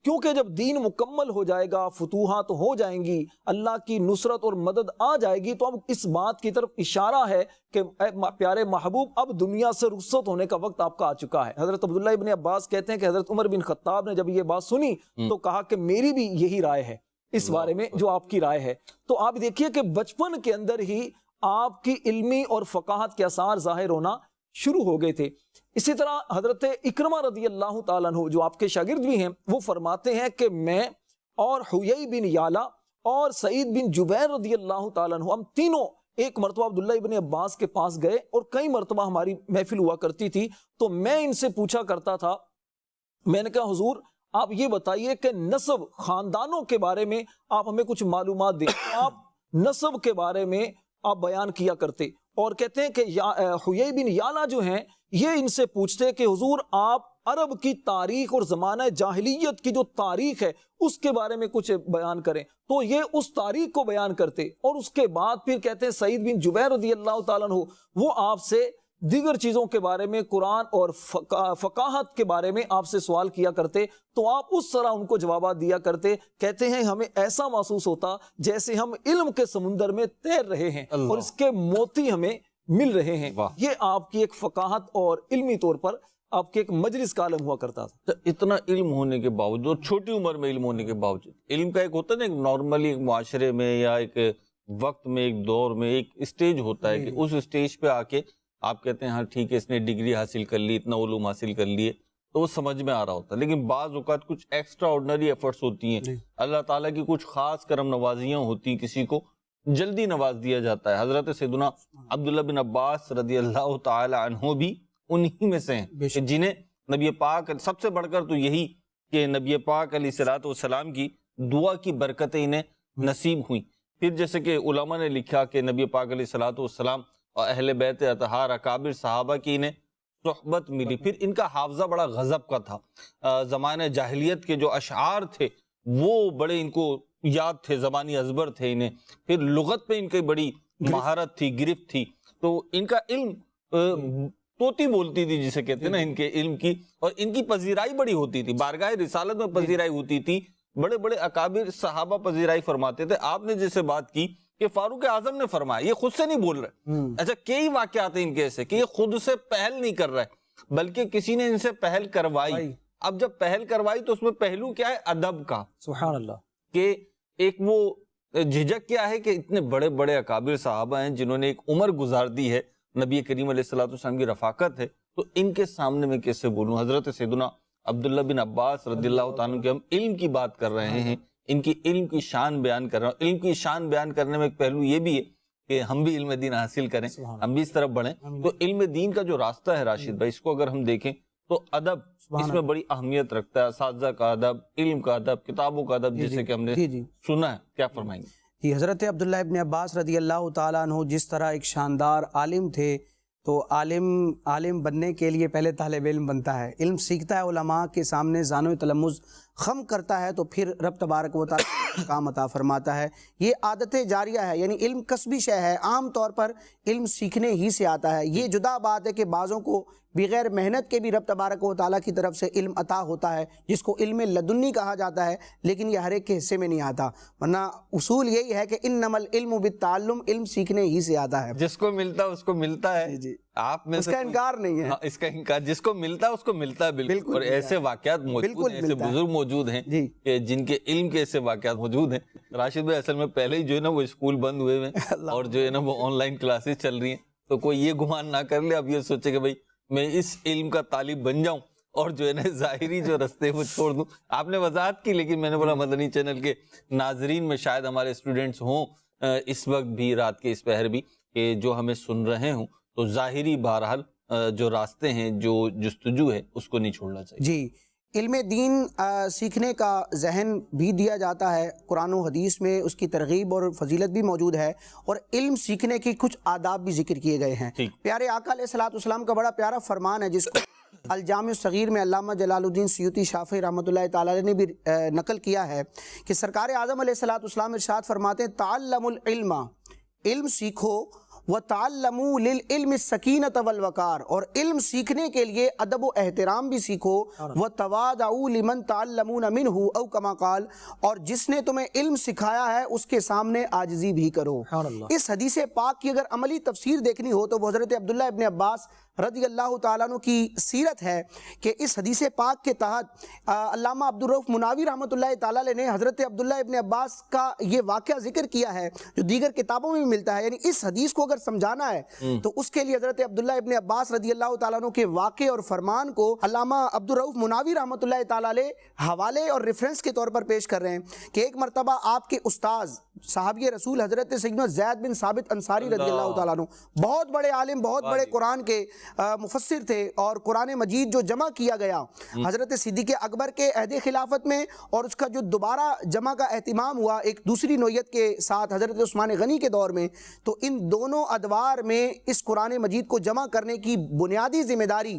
کیونکہ جب دین مکمل ہو جائے گا، فتوحات ہو جائیں گی، اللہ کی نصرت اور مدد آ جائے گی، تو اب اس بات کی طرف اشارہ ہے کہ اے پیارے محبوب اب دنیا سے رخصت ہونے کا وقت آپ کا آ چکا ہے. حضرت عبداللہ ابن عباس کہتے ہیں کہ حضرت عمر بن خطاب نے جب یہ بات سنی تو کہا کہ میری بھی یہی رائے ہے اس بارے میں جو آپ کی رائے ہے. تو آپ دیکھیے کہ بچپن کے اندر ہی آپ کی علمی اور فقاہت کے آثار ظاہر ہونا شروع ہو گئے تھے. اسی طرح حضرت اکرمہ رضی اللہ تعالیٰ عنہ جو آپ کے شاگرد بھی ہیں وہ فرماتے ہیں کہ میں اور حیی بن یعلا اور سعید بن جبیر رضی اللہ تعالیٰ عنہ ہم تینوں ایک مرتبہ عبداللہ ابن عباس کے پاس گئے، اور کئی مرتبہ ہماری محفل ہوا کرتی تھی تو میں ان سے پوچھا کرتا تھا، میں نے کہا حضور آپ یہ بتائیے کہ نسب خاندانوں کے بارے میں آپ ہمیں کچھ معلومات دیں. آپ نسب کے بارے میں آپ بیان کیا کرتے اور کہتے ہیں کہ حیی بن یعلا جو ہیں یہ ان سے پوچھتے کہ حضور آپ عرب کی تاریخ اور زمانہ جاہلیت کی جو تاریخ ہے اس کے بارے میں کچھ بیان کریں. تو یہ اس تاریخ کو بیان کرتے اور اس کے بعد پھر کہتے ہیں سعید بن جبیر رضی اللہ تعالیٰ عنہ وہ آپ سے دیگر چیزوں کے بارے میں قرآن اور فقاہت کے بارے میں آپ سے سوال کیا کرتے تو آپ اس طرح ان کو جوابات دیا کرتے. کہتے ہیں ہمیں ایسا محسوس ہوتا جیسے ہم علم کے سمندر میں تیر رہے ہیں اور اس کے موتی ہمیں مل رہے ہیں. یہ آپ کی ایک فقاہت اور علمی طور پر آپ کے ایک مجلس کا عالم ہوا کرتا تھا. اتنا علم ہونے کے باوجود، چھوٹی عمر میں علم ہونے کے باوجود، علم کا ایک ہوتا ہے نا، ایک نارملی ایک معاشرے میں یا ایک وقت میں، ایک دور میں ایک اسٹیج ہوتا ہے کہ اس اسٹیج پہ آ کے آپ کہتے ہیں ہاں ٹھیک ہے اس نے ڈگری حاصل کر لی، اتنا علوم حاصل کر لیے، تو وہ سمجھ میں آ رہا ہوتا ہے. لیکن بعض اوقات کچھ ایکسٹرا آرڈنری ایفرٹس ہوتی ہیں، اللہ تعالیٰ کی کچھ خاص کرم نوازیاں ہوتی ہیں، کسی کو جلدی نواز دیا جاتا ہے. حضرت سیدنا عبداللہ بن عباس رضی اللہ تعالی عنہ بھی انہی میں سے ہیں کہ جنہیں نبی پاک، سب سے بڑھ کر تو یہی کہ نبی پاک علیہ الصلوۃ والسلام کی دعا کی برکتیں انہیں نصیب ہوئیں. پھر جیسے کہ علماء نے لکھا کہ نبی پاک علیہ الصلوۃ والسلام اور اہل بیت اطہار اکابر صحابہ کی انہیں صحبت ملی. پھر ان کا حافظہ بڑا غضب کا تھا، زمانہ جاہلیت کے جو اشعار تھے وہ بڑے ان کو یاد تھے، زبانی ازبر تھے انہیں. پھر لغت پہ ان کی بڑی مہارت تھی، گرفت تھی. تو ان کا علم توتی بولتی تھی جسے کہتے ہیں نا، ان کے علم کی، اور ان کی پذیرائی بڑی ہوتی تھی، بارگاہ رسالت میں پذیرائی ہوتی تھی. بڑے بڑے اکابر صحابہ پذیرائی فرماتے تھے. آپ نے جیسے بات کی کہ فاروق اعظم نے فرمایا، یہ خود سے نہیں بول رہے. اچھا، کئی واقعات ہیں ان کے ایسے کہ یہ خود سے پہل نہیں کر رہے بلکہ کسی نے ان سے پہل کروائی. اب جب پہل کروائی تو اس میں پہلو کیا ہے؟ ادب کا. سبحان اللہ. کہ ایک وہ جھجک کیا ہے کہ اتنے بڑے بڑے اکابر صحابہ ہیں جنہوں نے ایک عمر گزار دی ہے، نبی کریم علیہ الصلوۃ والسلام کی رفاقت ہے، تو ان کے سامنے میں کیسے بولوں؟ حضرت سیدنا عبداللہ بن عباس رضی اللہ تعالیٰ عنہ کے ہم علم کی بات کر رہے ہیں، ان کی علم کی شان بیان کر رہے ہیں. علم کی شان بیان کرنے میں ایک پہلو یہ بھی ہے کہ ہم بھی علم دین حاصل کریں، ہم بھی اس طرف بڑھیں. تو علم دین کا جو راستہ ہے راشد بھائی، اس کو اگر ہم دیکھیں تو ادب اس میں بڑی اہمیت رکھتا ہے. اساتذہ کا ادب، علم کا ادب، کتابوں کا ادب، جیسے کہ ہم نے سنا ہے. کیا فرمائیں گے؟ جی، حضرت عبداللہ ابن عباس رضی اللہ تعالیٰ عنہ جس طرح ایک شاندار عالم تھے، تو عالم بننے کے لیے پہلے طالب علم بنتا ہے، علم سیکھتا ہے، علماء کے سامنے ذان و تلمذ خم کرتا ہے، تو پھر رب تبارک و تعالیٰ کام عطا فرماتا ہے. یہ عادت جاریہ ہے، یعنی علم کسبی شے ہے. عام طور پر علم سیکھنے ہی سے آتا ہے. یہ جدا بات ہے کہ بعضوں کو بغیر محنت کے بھی رب تبارک و تعالیٰ کی طرف سے علم عطا ہوتا ہے، جس کو علم لدنی کہا جاتا ہے، لیکن یہ ہر ایک کے حصے میں نہیں آتا. ورنہ اصول یہی ہے کہ انما العلم بالتعلم، علم سیکھنے ہی سے آتا ہے. جس کو ملتا ہے اس کو ملتا ہے. جی، آپ میں اس کا انکار نہیں ہے. اس کا انکار، جس کو ملتا ہے اس کو ملتا ہے. بالکل. اور ایسے واقعات موجود ہیں، ایسے بزرگ موجود ہیں کہ جن کے علم کے ایسے واقعات موجود ہیں. راشد بھائی، اصل میں پہلے ہی جو ہے نا وہ اسکول بند ہوئے ہیں اور جو ہے نا وہ آن لائن کلاسز چل رہی ہیں، تو کوئی یہ گمان نہ کر لے، اب یہ سوچے کہ بھائی میں اس علم کا طالب بن جاؤں اور جو ہے نا ظاہری جو رستے وہ چھوڑ دوں. آپ نے وضاحت کی، لیکن میں نے بولا مدنی چینل کے ناظرین میں شاید ہمارے اسٹوڈنٹس ہوں اس وقت بھی، رات کے اس پہر بھی، کہ جو ہمیں سن رہے ہوں، تو ظاہری بہرحال جو راستے ہیں، جو جستجو ہے، اس کو نہیں چھوڑنا چاہیے. جی، علم دین سیکھنے کا ذہن بھی دیا جاتا ہے. قرآن و حدیث میں اس کی ترغیب اور فضیلت بھی موجود ہے، اور علم سیکھنے کی کچھ آداب بھی ذکر کیے گئے ہیں. پیارے آقا علیہ الصلوۃ والسلام کا بڑا پیارا فرمان ہے، جس کو الجامع الصغیر میں علامہ جلال الدین سیوطی شافعی رحمۃ اللہ تعالی نے بھی نقل کیا ہے کہ سرکار اعظم علیہ الصلوۃ والسلام ارشاد فرماتے ہیں، تعلموا العلم، علم سیکھو، وَتَعَلَّمُوا لِلْعِلْمِ السَّكِينَةَ وَالْوَقَارَ، اور علم سیکھنے کے لیے ادب و احترام بھی سیکھو. وَتَوَاضَعُوا لِمَنْ تَعَلَّمُونَ مِنْهُ أَوْ كَمَا قَالَ، اور جس نے تمہیں علم سکھایا ہے اس کے سامنے عاجزی بھی کرو. اس حدیث پاک کی اگر عملی تفسیر دیکھنی ہو تو وہ حضرت عبداللہ ابن عباس رضی اللہ تعالیٰ عنہ کی سیرت ہے کہ اس حدیث پاک کے تحت علامہ عبدالرؤف مناوی رحمۃ اللہ تعالیٰ علیہ نے حضرت عبداللہ ابن عباس کا یہ واقعہ ذکر کیا ہے، جو دیگر کتابوں میں بھی ملتا ہے. یعنی اس حدیث کو اگر سمجھانا ہے تو اس کے لیے حضرت عبداللہ ابن عباس رضی اللہ تعالیٰ عنہ کے واقعے اور فرمان کو علامہ عبدالرؤف مناوی رحمۃ اللہ تعالیٰ علیہ حوالے اور ریفرنس کے طور پر پیش کر رہے ہیں کہ ایک مرتبہ آپ کے استاذ صحابی رسول حضرت سیدنا زید بن ثابت انصاری رضی اللہ تعالیٰ عنہ، بہت بڑے عالم، بہت بڑے قرآن کے مفسر تھے اور قرآن مجید جو جمع کیا گیا حضرت صدیق اکبر کے عہد خلافت میں، اور اس کا جو دوبارہ جمع کا اہتمام ہوا ایک دوسری نوعیت کے ساتھ حضرت عثمان غنی کے دور میں، تو ان دونوں ادوار میں اس قرآن مجید کو جمع کرنے کی بنیادی ذمہ داری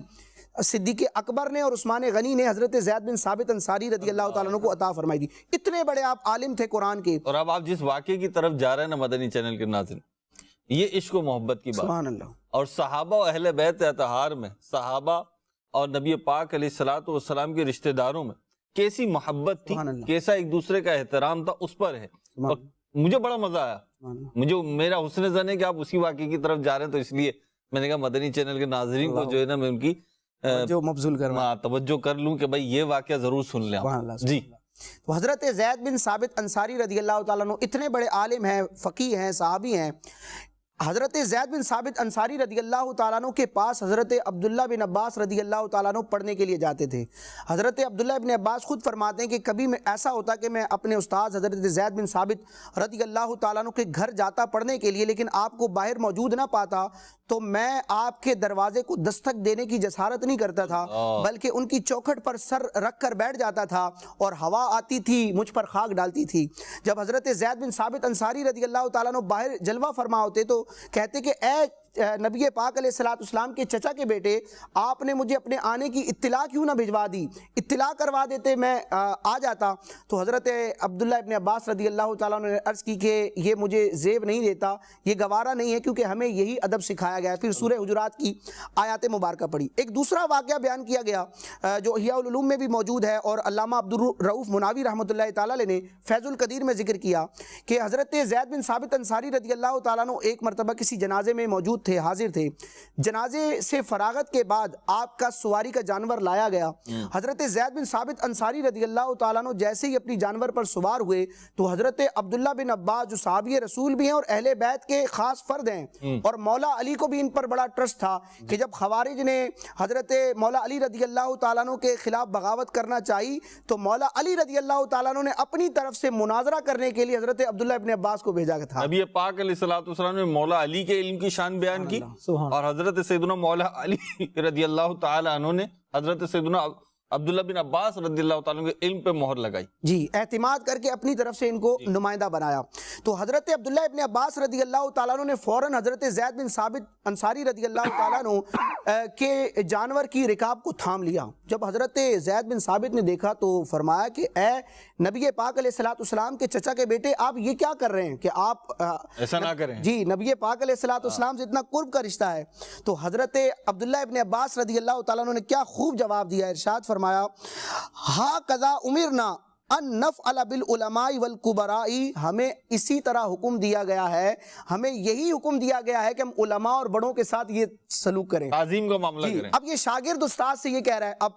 صدیق اکبر نے اور عثمان غنی نے حضرت زید بن ثابت انصاری رضی اللہ تعالیٰ عنہ کو عطا فرمائی تھی۔ اتنے بڑے آپ عالم تھے قرآن کے۔ اور اب آپ جس واقعے کی طرف جا رہے ہیں نا مدنی چینل کے ناظرین، یہ عشق و محبت کی بات، سبحان اللہ، اور صحابہ و اہل بیت اطہار میں، صحابہ اور نبی پاک علیہ الصلوۃ والسلام کے رشتہ داروں میں کیسی محبت تھی، سبحان اللہ، کیسا ایک دوسرے کا احترام تھا، اس پر ہے۔ اور مجھے بڑا مزہ آیا، مجھے میرا حسن ظن ہے کہ آپ اسی واقعے کی طرف جا رہے ہیں، تو اس لیے میں نے کہا مدنی چینل کے ناظرین کو جو ہے نا میں ان کی جو مبذول توجہ کر لوں کہ بھائی یہ واقعہ ضرور سن لیں۔ جی، تو حضرت زید بن ثابت انصاری رضی اللہ تعالیٰ عنہ اتنے بڑے عالم ہیں، فقیہ ہیں، صحابی ہیں۔ حضرت زید بن ثابت انصاری رضی اللہ تعالیٰ عنہ کے پاس حضرت عبداللہ بن عباس رضی اللہ تعالیٰ عنہ پڑھنے کے لیے جاتے تھے۔ حضرت عبداللہ بن عباس خود فرماتے ہیں کہ کبھی میں ایسا ہوتا کہ میں اپنے استاد حضرت زید بن ثابت رضی اللہ تعالیٰ عنہ کے گھر جاتا پڑھنے کے لیے، لیکن آپ کو باہر موجود نہ پاتا تو میں آپ کے دروازے کو دستک دینے کی جسارت نہیں کرتا تھا، بلکہ ان کی چوکھٹ پر سر رکھ کر بیٹھ جاتا تھا، اور ہوا آتی تھی مجھ پر خاک ڈالتی تھی۔ جب حضرت زید بن ثابت انصاری رضی اللہ تعالیٰ عنہ باہر جلوہ فرما ہوتے تو کہتے کہ اے نبی پاک علیہ السلام کے چچا کے بیٹے، آپ نے مجھے اپنے آنے کی اطلاع کیوں نہ بھجوا دی؟ اطلاع کروا دیتے میں آ جاتا۔ تو حضرت عبداللہ ابن عباس رضی اللہ تعالیٰ عنہ نے عرض کی کہ یہ مجھے زیب نہیں دیتا، یہ گوارا نہیں ہے، کیونکہ ہمیں یہی ادب سکھایا گیا ہے۔ پھر سورہ حجرات کی آیات مبارکہ پڑھی۔ ایک دوسرا واقعہ بیان کیا گیا جو احیاء العلوم میں بھی موجود ہے، اور علامہ عبدالرؤوف مناوی رحمۃ اللہ تعالیٰ علیہ نے فیض القدیر میں ذکر کیا کہ حضرت زید بن ثابت انصاری رضی اللہ تعالیٰ عنہ ایک مرتبہ کسی جنازے میں موجود تھے، حاضر تھے۔ جنازے سے فراغت کے بعد آپ کا سواری کا جانور لایا گیا۔ حضرت زید بن ثابت انصاری رضی اللہ تعالیٰ عنہ جیسے ہی اپنی جانور پر سوار ہوئے تو حضرت عبداللہ بن عباس جو صحابی رسول بھی ہیں اور اہل بیت کے خاص فرد ہیں، اور مولا علی کو بھی ان پر بڑا ٹرسٹ تھا کہ جب خوارج نے حضرت مولا علی رضی اللہ تعالیٰ عنہ کے خلاف بغاوت کرنا چاہی تو مولا علی رضی اللہ تعالیٰ عنہ نے اپنی طرف سے مناظرہ کرنے کے لیے حضرت عبداللہ ابن عباس کو بھیجا تھا۔ نبی پاک علیہ السلام نے مولا علی کے علم کی شان بیان کی، اور حضرت سیدنا مولا علی رضی اللہ تعالی عنہ نے حضرت سیدنا عبداللہ بن عباس رضی اللہ تعالیٰ عنہ کے علم پہ مہر لگائی، جی، اعتماد کر کے اپنی طرف سے ان کو نمائندہ بنایا۔ تو حضرت عبداللہ ابن عباس رضی اللہ تعالیٰ عنہ نے فوراً حضرت زید بن ثابت انصاری رضی اللہ تعالیٰ عنہ کے جانور کی رکاب کو تھام لیا۔ جب حضرت زید بن ثابت نے دیکھا تو فرمایا کہ اے نبی پاک علیہ السلام کے چچا کے بیٹے، آپ یہ کیا کر رہے ہیں کہ آپ ایسا نہ کریں؟ جی، نبی پاک علیہ السلام سے اتنا قرب کا رشتہ ہے۔ تو حضرت عبداللہ ابن عباس رضی اللہ تعالیٰ عنہ نے کیا خوب جواب دیا، ارشاد فرمایا ہَاکَذَا اُمِرْنَا ان نفعل بالعلماء والکبراء، ہمیں اسی طرح حکم دیا گیا ہے، ہمیں یہی حکم دیا گیا ہے کہ ہم علماء اور بڑوں کے ساتھ یہ سلوک کریں، تعظیم کا معاملہ کریں۔ اب یہ شاگرد استاد سے یہ کہہ رہا ہے۔ اب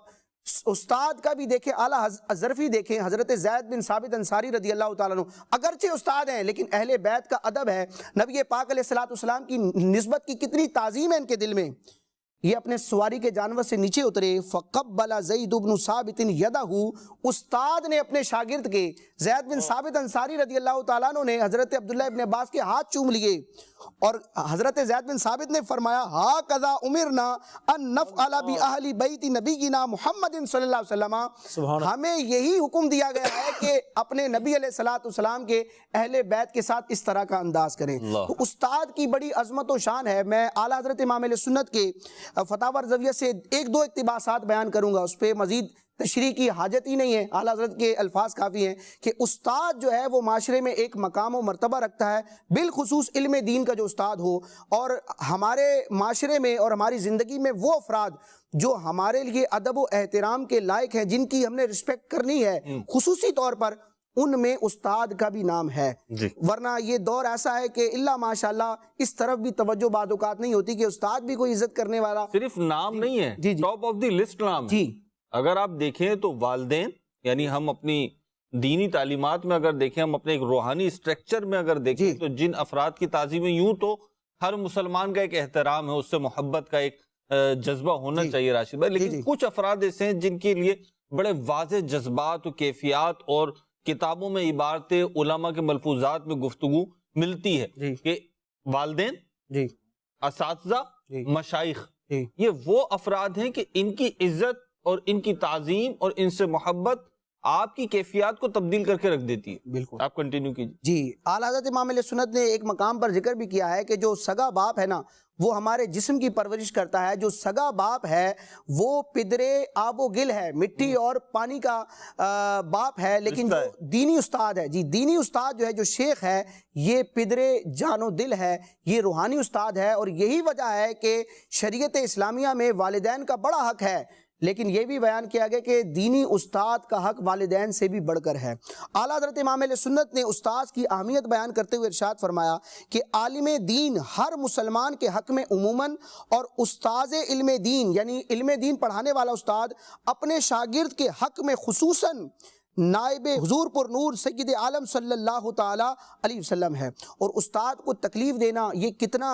استاد کا بھی دیکھیں، اعلیٰ ظرفی دیکھیں، حضرت زید بن ثابت انصاری رضی اللہ تعالیٰ عنہ اگرچہ استاد ہیں لیکن اہل بیت کا ادب ہے، نبی پاک علیہ السلام کی نسبت کی کتنی تعظیم ہے ان کے دل میں۔ یہ اپنے سواری کے جانور سے نیچے اترے، فَقَبَّلَ زید بن ثابت یدہ، استاد نے اپنے شاگرد کے زید بن ثابت انصاری رضی اللہ تعالیٰ عنہ نے حضرت عبداللہ ابن عباس کے ہاتھ چوم لیے، اور حضرت زید بن ثابت نے فرمایا ہَاکَذَا اُمِرْنَا ان نفعل بِأَهْلِ بَيْتِ نَبِيِّنَا محمد صلی اللہ علیہ وسلم، ہمیں یہی حکم دیا گیا ہے کہ اپنے نبی علیہ السلام کے اہل بیت کے ساتھ اس طرح کا انداز کریں۔ تو استاد کی بڑی عظمت و شان ہے۔ میں اعلیٰ حضرت امام اہل سنت کے فتاوی رضویہ سے ایک دو اقتباسات بیان کروں گا، اس پہ مزید تشریح کی حاجت ہی نہیں ہے، اعلیٰ حضرت کے الفاظ کافی ہیں کہ استاد جو ہے وہ معاشرے میں ایک مقام و مرتبہ رکھتا ہے، بالخصوص علم دین کا جو استاد ہو، اور ہمارے معاشرے میں اور ہماری زندگی میں وہ افراد جو ہمارے لیے ادب و احترام کے لائق ہیں، جن کی ہم نے رسپیکٹ کرنی ہے خصوصی طور پر، ان میں استاد کا بھی نام ہے۔ ورنہ یہ دور ایسا ہے کہ اللہ ماشاءاللہ اس طرف بھی توجہ بعض اوقات نہیں ہوتی کہ استاد بھی کوئی عزت کرنے والا صرف نام نہیں ہے، ٹاپ آف دی لسٹ نام ہے۔ اگر آپ دیکھیں تو والدین، یعنی ہم اپنی دینی تعلیمات میں اگر دیکھیں، ہم اپنے ایک روحانی سٹرکچر میں اگر دیکھیں تو جن افراد کی تعظیم، یوں تو ہر مسلمان کا ایک احترام ہے، اس سے محبت کا ایک جذبہ ہونا چاہیے راشد بھائی، لیکن کچھ افراد ایسے ہیں جن کے لیے بڑے واضح جذبات و کیفیات اور کتابوں میں عبارتیں، علماء کے ملفوظات میں گفتگو ملتی ہے کہ والدین، اساتذہ، مشائخ، یہ وہ افراد ہیں کہ ان کی عزت اور ان کی تعظیم اور ان سے محبت آپ کی کیفیات کو تبدیل کر کے رکھ دیتی ہے. بالکل. آپ کنٹینیو کیجیے. جی، اعلیٰ حضرت امام اہل سنت نے ایک مقام پر ذکر بھی کیا ہے کہ جو سگا باپ ہے نا وہ ہمارے جسم کی پرورش کرتا ہے. جو سگا باپ ہے وہ پدرے آب و گل ہے، مٹی اور پانی کا باپ ہے، لیکن جو دینی استاد ہے، جی دینی استاد جو ہے، جو شیخ ہے، یہ پدرے جان و دل ہے، یہ روحانی استاد ہے. اور یہی وجہ ہے کہ شریعت اسلامیہ میں والدین کا بڑا حق ہے، لیکن یہ بھی بیان کیا گیا کہ دینی استاد کا حق والدین سے بھی بڑھ کر ہے. اعلیٰ حضرت امام اہل سنت نے استاد کی اہمیت بیان کرتے ہوئے ارشاد فرمایا کہ عالم دین ہر مسلمان کے حق میں عموماً اور استاذ علم دین یعنی علم دین پڑھانے والا استاد اپنے شاگرد کے حق میں خصوصاً نائب حضور پر نور سید عالم صلی اللہ تعالی علیہ وسلم ہے. اور استاد کو تکلیف دینا یہ کتنا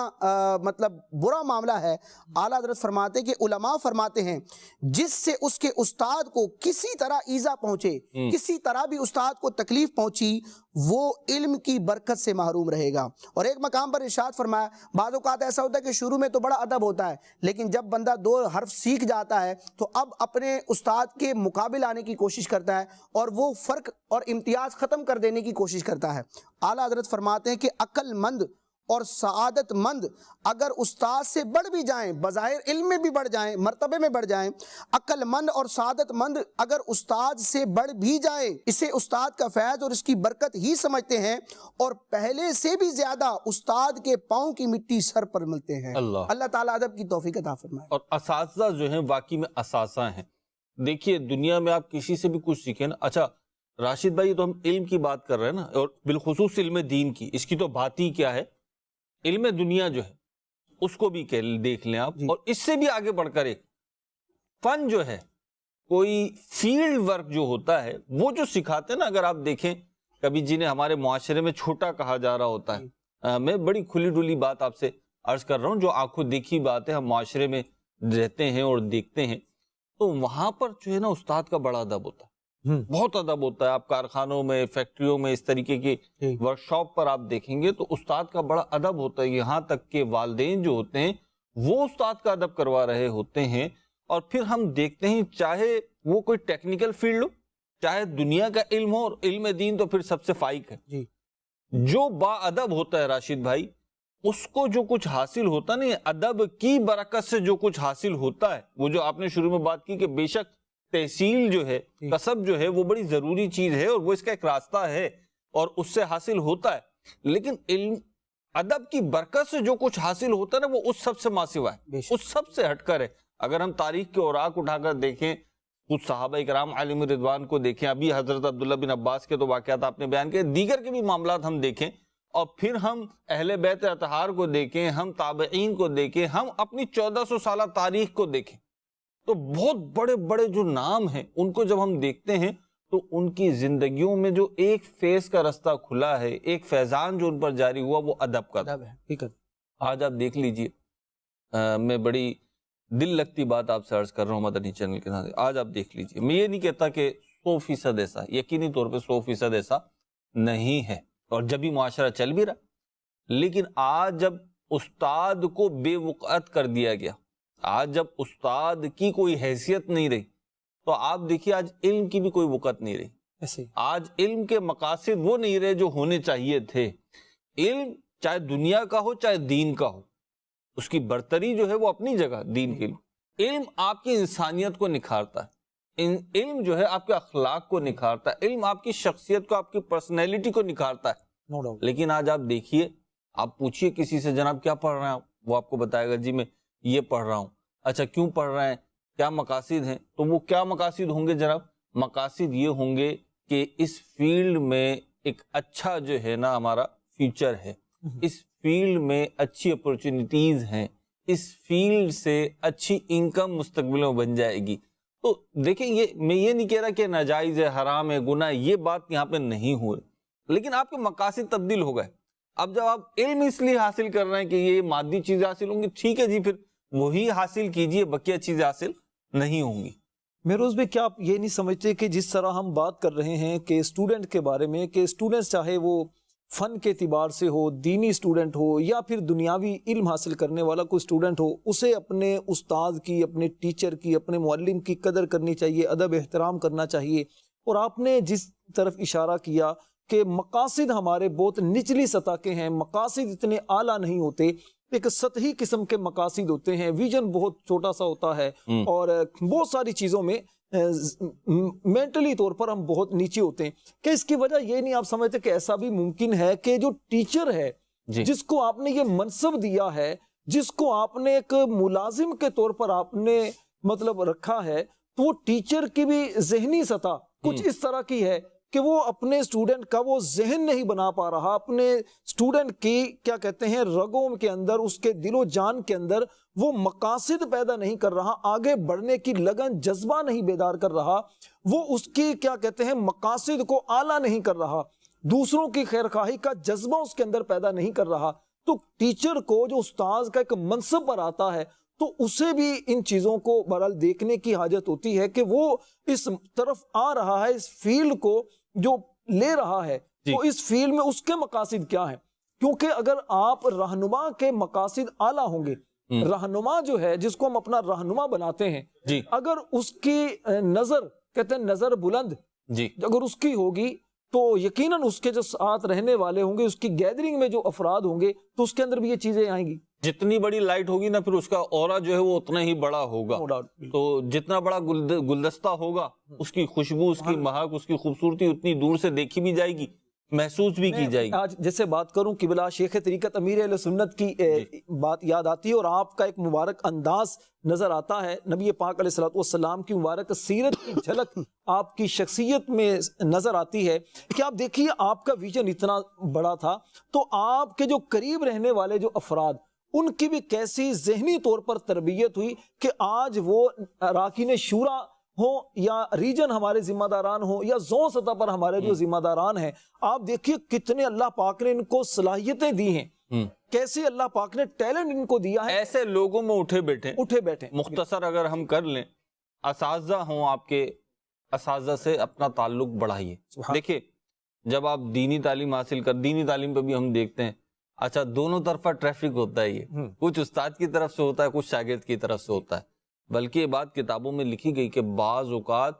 مطلب برا معاملہ ہے. اعلیٰ حضرت فرماتے کہ علماء فرماتے ہیں جس سے اس کے استاد کو کسی طرح ایذا پہنچے، کسی طرح بھی استاد کو تکلیف پہنچی، وہ علم کی برکت سے محروم رہے گا. اور ایک مقام پر ارشاد فرمایا بعض اوقات ایسا ہوتا ہے کہ شروع میں تو بڑا ادب ہوتا ہے، لیکن جب بندہ 2 حرف سیکھ جاتا ہے تو اب اپنے استاد کے مقابل آنے کی کوشش کرتا ہے اور وہ فرق اور امتیاز ختم کر دینے کی کوشش کرتا ہے. اعلیٰ حضرت فرماتے ہیں کہ عقل مند اور سعادت مند اگر استاد سے بڑھ بھی جائیں، بظاہر علم میں بھی بڑھ جائیں، مرتبے میں بڑھ جائیں، عقل مند اور سعادت مند اگر استاد سے بڑھ بھی جائیں، اسے استاد کا فیض اور اس کی برکت ہی سمجھتے ہیں اور پہلے سے بھی زیادہ استاد کے پاؤں کی مٹی سر پر ملتے ہیں. اللہ تعالیٰ ادب کی توفیق عطا فرمائے. اور اساتذہ جو ہیں واقعی میں اساتذہ ہیں. دیکھیے دنیا میں آپ کسی سے بھی کچھ سیکھیں نا. اچھا راشد بھائی تو ہم علم کی بات کر رہے ہیں نا، اور بالخصوص علم دین کی، اس کی تو بات ہی کیا ہے. علم دنیا جو ہے اس کو بھی دیکھ لیں آپ، اور اس سے بھی آگے بڑھ کر ایک فن جو ہے، کوئی فیلڈ ورک جو ہوتا ہے وہ جو سکھاتے ہیں نا. اگر آپ دیکھیں کبھی جنہیں ہمارے معاشرے میں چھوٹا کہا جا رہا ہوتا ہے، میں بڑی کھلی ڈلی بات آپ سے عرض کر رہا ہوں، جو آنکھوں دیکھی بات ہے، ہم معاشرے میں رہتے ہیں اور دیکھتے ہیں، تو وہاں پر جو ہے نا استاد کا بڑا ادب ہوتا ہے، بہت ادب ہوتا ہے. آپ کارخانوں میں، فیکٹریوں میں، اس طریقے کی ورکشاپ پر آپ دیکھیں گے تو استاد کا بڑا ادب ہوتا ہے. یہاں تک کہ والدین جو ہوتے ہیں وہ استاد کا ادب کروا رہے ہوتے ہیں. اور پھر ہم دیکھتے ہیں چاہے وہ کوئی ٹیکنیکل فیلڈ ہو، چاہے دنیا کا علم ہو، اور علم دین تو پھر سب سے فائق ہے. جو با ادب ہوتا ہے راشد بھائی، اس کو جو کچھ حاصل ہوتا نہیں، ادب کی برکت سے جو کچھ حاصل ہوتا ہے، وہ جو آپ نے شروع میں بات کی کہ بے شک تحصیل جو ہے، کسب جو ہے، وہ بڑی ضروری چیز ہے اور وہ اس کا ایک راستہ ہے اور اس سے حاصل ہوتا ہے. لیکن علم ادب کی برکت سے جو کچھ حاصل ہوتا ہے نا، وہ اس سب سے ماں سوا ہے، اس سب سے ہٹ کر ہے. اگر ہم تاریخ کے اوراق اٹھا کر دیکھیں، کچھ صحابہ کرام علیہم رضوان کو دیکھیں، ابھی حضرت عبداللہ بن عباس کے تو واقعات آپ نے بیان کیے، دیگر کے بھی معاملات ہم دیکھیں، اور پھر ہم اہل بیت اطہار کو دیکھیں، ہم تابعین کو دیکھیں، ہم اپنی 1400 سالہ تاریخ کو دیکھیں، تو بہت بڑے بڑے جو نام ہیں ان کو جب ہم دیکھتے ہیں تو ان کی زندگیوں میں جو ایک فیض کا رستہ کھلا ہے، ایک فیضان جو ان پر جاری ہوا، وہ ادب کا ہے. آج آپ دیکھ لیجئے، میں بڑی دل لگتی بات آپ سے عرض کر رہا ہوں مدنی چینل کے ساتھ. آج آپ دیکھ لیجئے، میں یہ نہیں کہتا کہ 100% ایسا، یقینی طور پہ 100% ایسا نہیں ہے، اور جب بھی معاشرہ چل بھی رہا، لیکن آج جب استاد کو بے وقعت کر دیا گیا، آج جب استاد کی کوئی حیثیت نہیں رہی، تو آپ دیکھیے آج علم کی بھی کوئی وقت نہیں رہی. آج علم کے مقاصد وہ نہیں رہے جو ہونے چاہیے تھے. علم چاہے دنیا کا ہو چاہے دین کا ہو، اس کی برتری جو ہے وہ اپنی جگہ دین کے لیے. علم آپ کی انسانیت کو نکھارتا ہے، علم جو ہے آپ کے اخلاق کو نکھارتا ہے، علم آپ کی شخصیت کو، آپ کی پرسنالٹی کو نکھارتا ہے. لیکن آج آپ دیکھیے، آپ پوچھئے کسی سے جناب کیا پڑھ رہے ہیں، وہ آپ کو بتائے گا جی میں یہ پڑھ رہا ہوں. اچھا کیوں پڑھ رہے ہیں، کیا مقاصد ہیں؟ تو وہ کیا مقاصد ہوں گے جناب؟ مقاصد یہ ہوں گے کہ اس فیلڈ میں ایک اچھا جو ہے نا ہمارا فیوچر ہے، اس فیلڈ میں اچھی اپورچونٹیز ہیں، اس فیلڈ سے اچھی انکم مستقبل میں بن جائے گی. تو دیکھیں، میں یہ نہیں کہہ رہا کہ ناجائز ہے، حرام ہے، گناہ ہے، یہ بات یہاں پہ نہیں ہو رہی، لیکن آپ کے مقاصد تبدیل ہو گئے. اب جب آپ علم اس لیے حاصل کر رہے ہیں کہ یہ مادی چیزیں حاصل ہوں گی، ٹھیک ہے جی، پھر وہی حاصل کیجئے، بقیہ چیزیں حاصل نہیں ہوں گی. میروز بھائی، کیا آپ یہ نہیں سمجھتے کہ جس طرح ہم بات کر رہے ہیں کہ اسٹوڈنٹ کے بارے میں، کہ اسٹوڈنٹس چاہے وہ فن کے اعتبار سے ہو، دینی اسٹوڈنٹ ہو یا پھر دنیاوی علم حاصل کرنے والا کوئی اسٹوڈنٹ ہو، اسے اپنے استاد کی، اپنے ٹیچر کی، اپنے معلم کی قدر کرنی چاہیے، ادب احترام کرنا چاہیے۔ اور آپ نے جس طرف اشارہ کیا کہ مقاصد ہمارے بہت نچلی سطح کے ہیں، مقاصد اتنے اعلیٰ نہیں ہوتے، ایک سطحی قسم کے مقاصد ہوتے ہیں، ویژن بہت چھوٹا سا ہوتا ہے، اور بہت ساری چیزوں میں مینٹلی طور پر ہم بہت نیچے ہوتے ہیں۔ کہ اس کی وجہ یہ نہیں آپ سمجھتے کہ ایسا بھی ممکن ہے کہ جو ٹیچر ہے، جس کو آپ نے یہ منصب دیا ہے، جس کو آپ نے ایک ملازم کے طور پر آپ نے مطلب رکھا ہے، تو وہ ٹیچر کی بھی ذہنی سطح کچھ اس طرح کی ہے کہ وہ اپنے اسٹوڈنٹ کا وہ ذہن نہیں بنا پا رہا، اپنے اسٹوڈنٹ کی کیا کہتے ہیں رگوں کے اندر، اس کے دل و جان کے اندر وہ مقاصد پیدا نہیں کر رہا، آگے بڑھنے کی لگن جذبہ نہیں بیدار کر رہا، وہ اس کی کیا کہتے ہیں مقاصد کو اعلیٰ نہیں کر رہا، دوسروں کی خیرخواہی کا جذبہ اس کے اندر پیدا نہیں کر رہا۔ تو ٹیچر کو جو استاذ کا ایک منصب پر آتا ہے تو اسے بھی ان چیزوں کو بہرحال دیکھنے کی حاجت ہوتی ہے کہ وہ اس طرف آ رہا ہے، اس فیلڈ کو جو لے رہا ہے تو اس فیلڈ میں اس کے مقاصد کیا ہیں۔ کیونکہ اگر آپ رہنما کے مقاصد اعلیٰ ہوں گے، رہنما جو ہے جس کو ہم اپنا رہنما بناتے ہیں، اگر اس کی نظر کہتے ہیں نظر بلند اگر اس کی ہوگی تو یقیناً اس کے جو ساتھ رہنے والے ہوں گے، اس کی گیدرنگ میں جو افراد ہوں گے تو اس کے اندر بھی یہ چیزیں آئیں گی۔ جتنی بڑی لائٹ ہوگی نا پھر اس کا اورا جو ہے وہ اتنا ہی بڑا ہوگا، تو جتنا بڑا گلدستہ ہوگا اس کی خوشبو، اس کی مہک، اس کی خوبصورتی اتنی دور سے دیکھی بھی جائے گی، محسوس بھی کی جائے گی۔ آج جیسے بات کروں قبلہ شیخ طریقت امیر اہل سنت کی بات یاد آتی ہے، اور آپ کا ایک مبارک انداز نظر آتا ہے، نبی پاک علیہ الصلوۃ والسلام کی مبارک سیرت کی جھلک آپ کی شخصیت میں نظر آتی ہے کہ آپ دیکھیے آپ کا ویژن اتنا بڑا تھا، تو آپ کے جو قریب رہنے والے جو افراد ان کی بھی کیسی ذہنی طور پر تربیت ہوئی کہ آج وہ اراکین شورا ہوں یا ریجن ہمارے ذمہ داران ہوں یا زون سطح پر ہمارے جو ذمہ داران ہیں، آپ دیکھیے کتنے اللہ پاک نے ان کو صلاحیتیں دی ہیں، کیسے اللہ پاک نے ٹیلنٹ ان کو دیا ہے، ایسے لوگوں میں اٹھے بیٹھے۔ مختصر اگر ہم کر لیں، اساتذہ ہوں آپ کے، اساتذہ سے اپنا تعلق بڑھائیے۔ دیکھیں جب آپ دینی تعلیم حاصل دینی تعلیم پہ بھی ہم دیکھتے ہیں، اچھا دونوں طرفہ ٹریفک ہوتا ہے، یہ کچھ استاد کی طرف سے ہوتا ہے، کچھ شاگرد کی طرف سے ہوتا ہے، بلکہ یہ بات کتابوں میں لکھی گئی کہ بعض اوقات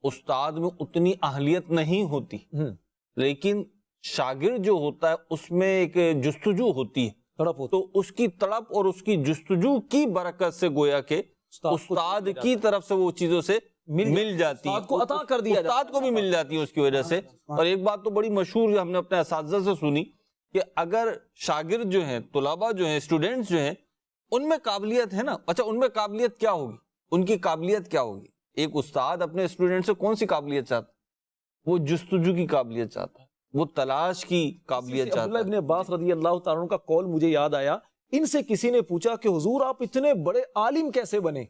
استاد میں اتنی اہلیت نہیں ہوتی لیکن شاگرد جو ہوتا ہے اس میں ایک جستجو ہوتی ہے، تو اس کی تڑپ اور اس کی جستجو کی برکت سے گویا کہ استاد کی طرف سے وہ چیزوں سے مل جاتی ہیں، استاد کو عطا کر دیا جاتا ہے، استاد کو بھی مل جاتی ہیں اس کی وجہ سے۔ اور ایک بات تو بڑی مشہور جو ہم نے اپنے اساتذہ سے سنی کہ اگر شاگرد جو ہیں، طلباء جو ہیں، اسٹوڈنٹس جو ہیں، ان میں قابلیت ہے نا، اچھا ان میں قابلیت کیا ہوگی، ان کی قابلیت کیا ہوگی؟ ایک استاد اپنے اسٹوڈنٹ سے کون سی قابلیت چاہتا ہے؟ وہ جستجو کی قابلیت چاہتا ہے، وہ تلاش کی قابلیت چاہتا ہے۔ عبداللہ ابن عباس رضی اللہ تعالیٰ عنہ کا قول مجھے یاد آیا، ان سے کسی نے پوچھا کہ حضور آپ اتنے بڑے عالم کیسے بنے،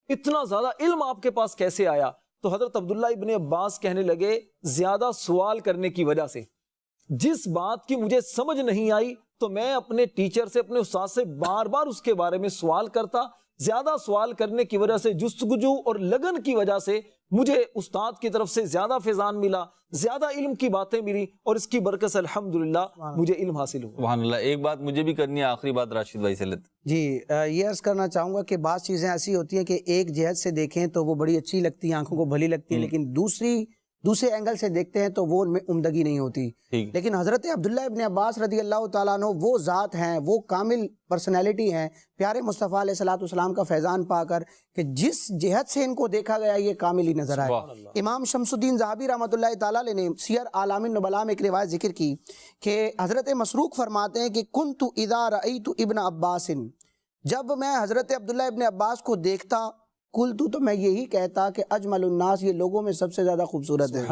اتنا زیادہ علم آپ کے پاس کیسے آیا؟ تو حضرت عبداللہ ابن عباس کہنے لگے زیادہ سوال کرنے کی وجہ سے، جس بات کی مجھے سمجھ نہیں آئی تو میں اپنے ٹیچر سے، اپنے استاد سے بار بار اس کے بارے میں سوال کرتا، زیادہ سوال کرنے کی وجہ سے، جستجو اور لگن کی وجہ سے مجھے استاد کی طرف سے زیادہ فیضان ملا، زیادہ علم کی باتیں ملی، اور اس کی برکت سے الحمدللہ مجھے علم حاصل ہوا۔ سبحان اللہ۔ ایک بات مجھے بھی کرنی ہے، آخری بات راشد بھائی سے لیتے۔ جی یہ عرض کرنا چاہوں گا کہ بعض چیزیں ایسی ہوتی ہیں کہ ایک جہت سے دیکھیں تو وہ بڑی اچھی لگتی ہیں، آنکھوں کو بھلی لگتی ہیں، لیکن دوسرے اینگل سے دیکھتے ہیں تو وہ ان میں عمدگی نہیں ہوتی۔ لیکن حضرت عبداللہ ابن عباس رضی اللہ تعالیٰ عنہ وہ ذات ہیں، وہ کامل پرسنالٹی ہیں، پیارے مصطفیٰ علیہ الصلوۃ والسلام کا فیضان پا کر کہ جس جہت سے ان کو دیکھا گیا یہ کامل ہی نظر آئے۔ امام شمس الدین ذہبی رحمۃ اللہ تعالیٰ علیہ نے سیر اعلام النبلاء میں ایک روایت ذکر کی کہ حضرت مسروق فرماتے ہیں کہ کنت اذا رأیت ابن عباس، جب میں حضرت عبداللہ ابن عباس کو دیکھتا، قلت تو میں یہی کہتا کہ اجمل الناس، یہ لوگوں میں سب سے زیادہ خوبصورت ہے۔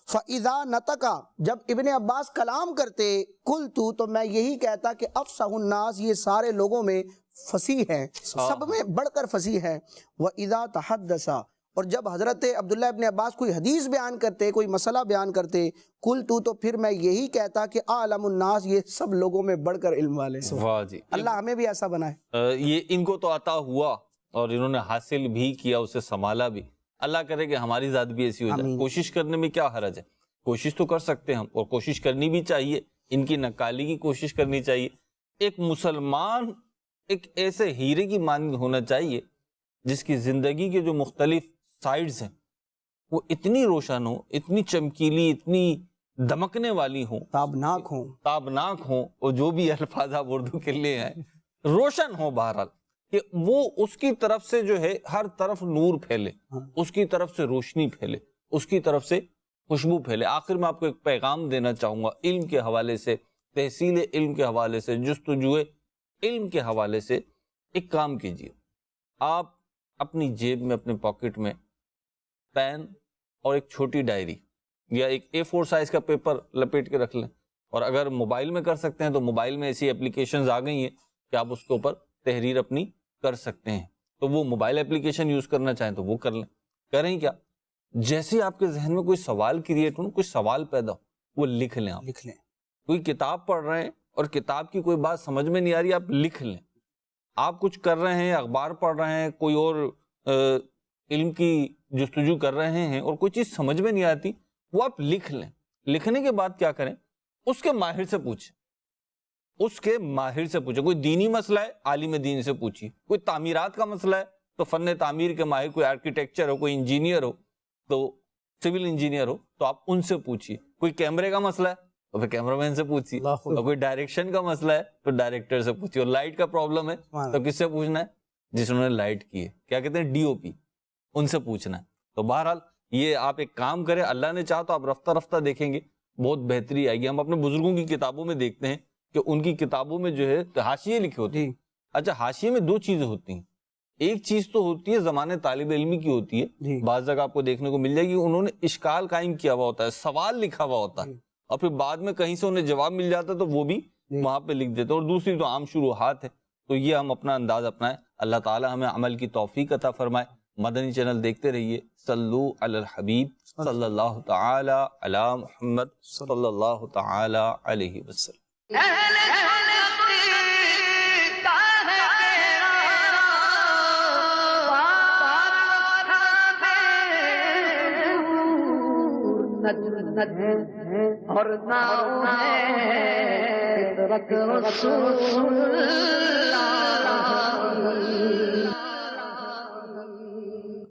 فَإِذَا نَطَقَ، جب ابن عباس کلام کرتے، قلت تو میں یہی کہتا کہ افصح الناس، یہ سارے لوگوں میں فصیح ہے، سب میں بڑھ کر فصیح ہے۔ وَإِذَا تَحَدَّثَ، اور جب حضرت عبداللہ ابن عباس کوئی حدیث بیان کرتے، کوئی مسئلہ بیان کرتے، قلت تو پھر میں یہی کہتا کہ اعلم الناس، یہ سب لوگوں میں بڑھ کر علم والے ہیں۔ اللہ ہمیں بھی ایسا بنائے۔ یہ ان کو تو عطا ہوا اور انہوں نے حاصل بھی کیا، اسے سنبھالا بھی، اللہ کرے کہ ہماری ذات بھی ایسی ہو جائے۔ کوشش کرنے میں کیا حرج ہے۔ کوشش تو کر سکتے ہیں ہم، اور کوشش کرنی بھی چاہیے، ان کی نکالی کی کوشش کرنی چاہیے۔ ایک مسلمان ایک ایسے ہیرے کی مانند ہونا چاہیے جس کی زندگی کے جو مختلف سائڈز ہیں وہ اتنی روشن ہوں، اتنی چمکیلی، اتنی دمکنے والی ہوں، تابناک ہوں، اور جو بھی الفاظ آپ اردو کے لیے ہیں روشن ہوں، بہرحال کہ وہ اس کی طرف سے جو ہے ہر طرف نور پھیلے، اس کی طرف سے روشنی پھیلے، اس کی طرف سے خوشبو پھیلے۔ آخر میں آپ کو ایک پیغام دینا چاہوں گا علم کے حوالے سے، تحصیل علم کے حوالے سے، جستجو علم کے حوالے سے۔ ایک کام کیجیے، آپ اپنی جیب میں، اپنے پاکٹ میں پین اور ایک چھوٹی ڈائری یا ایک A4 سائز کا پیپر لپیٹ کے رکھ لیں، اور اگر موبائل میں کر سکتے ہیں تو موبائل میں ایسی اپلیکیشنز آ گئی ہیں کہ آپ اس کے اوپر تحریر اپنی کر سکتے ہیں، تو وہ موبائل اپلیکیشن یوز کرنا چاہیں تو وہ کر لیں۔ کریں کیا، جیسے آپ کے ذہن میں کوئی سوال کریٹ ہو، کوئی سوال پیدا ہو، وہ لکھ لیں۔ آپ لکھ لیں، کوئی کتاب پڑھ رہے ہیں اور کتاب کی کوئی بات سمجھ میں نہیں آ رہی، آپ لکھ لیں۔ آپ کچھ کر رہے ہیں، اخبار پڑھ رہے ہیں، کوئی اور علم کی جستجو کر رہے ہیں اور کوئی چیز سمجھ میں نہیں آتی، وہ آپ لکھ لیں۔ لکھنے کے بعد کیا کریں، اس کے ماہر سے پوچھیں، اس کے ماہر سے پوچھیں۔ کوئی دینی مسئلہ ہے، عالم دین سے پوچھیے۔ کوئی تعمیرات کا مسئلہ ہے تو فن تعمیر کے ماہر، کوئی آرکیٹیکچر ہو، کوئی انجینئر ہو، تو سول انجینئر ہو تو آپ ان سے پوچھیے۔ کوئی کیمرے کا مسئلہ ہے تو پھر کیمرہ مین سے پوچھیے، اور کوئی ڈائریکشن کا مسئلہ ہے تو ڈائریکٹر سے پوچھیے، اور لائٹ کا پرابلم ہے تو کس سے پوچھنا ہے، جس نے لائٹ کی ہے، کیا کہتے ہیں DOP، ان سے پوچھنا ہے۔ تو بہرحال یہ آپ ایک کام کریں، اللہ نے چاہا تو آپ رفتہ رفتہ دیکھیں گے بہت بہتری آئے گی۔ ہم اپنے بزرگوں کی کتابوں میں دیکھتے ہیں کہ ان کی کتابوں میں جو ہے حاشیے لکھے ہوتے ہیں۔ اچھا، حاشیے میں دو چیزیں ہوتی ہیں، ایک چیز تو ہوتی ہے زمانے طالب علمی کی ہوتی ہے، بعض جگہ آپ کو دیکھنے کو مل جائے گی انہوں نے اشکال قائم کیا ہوا ہوتا ہے، سوال لکھا ہوا ہوتا ہے، اور پھر بعد میں کہیں سے انہیں جواب مل جاتا ہے تو وہ بھی وہاں پہ لکھ دیتے ہیں، اور دوسری تو عام شروحات ہے۔ تو یہ ہم اپنا انداز اپنائیں، اللہ تعالی ہمیں عمل کی توفیق عطا فرمائے۔ مدنی چینل دیکھتے رہیے، صلو علی الحبیب صلی اللہ تعالی علی محمد صلی اللہ تعالی علیہ وسلم۔ اور نام ہے فطرت رسول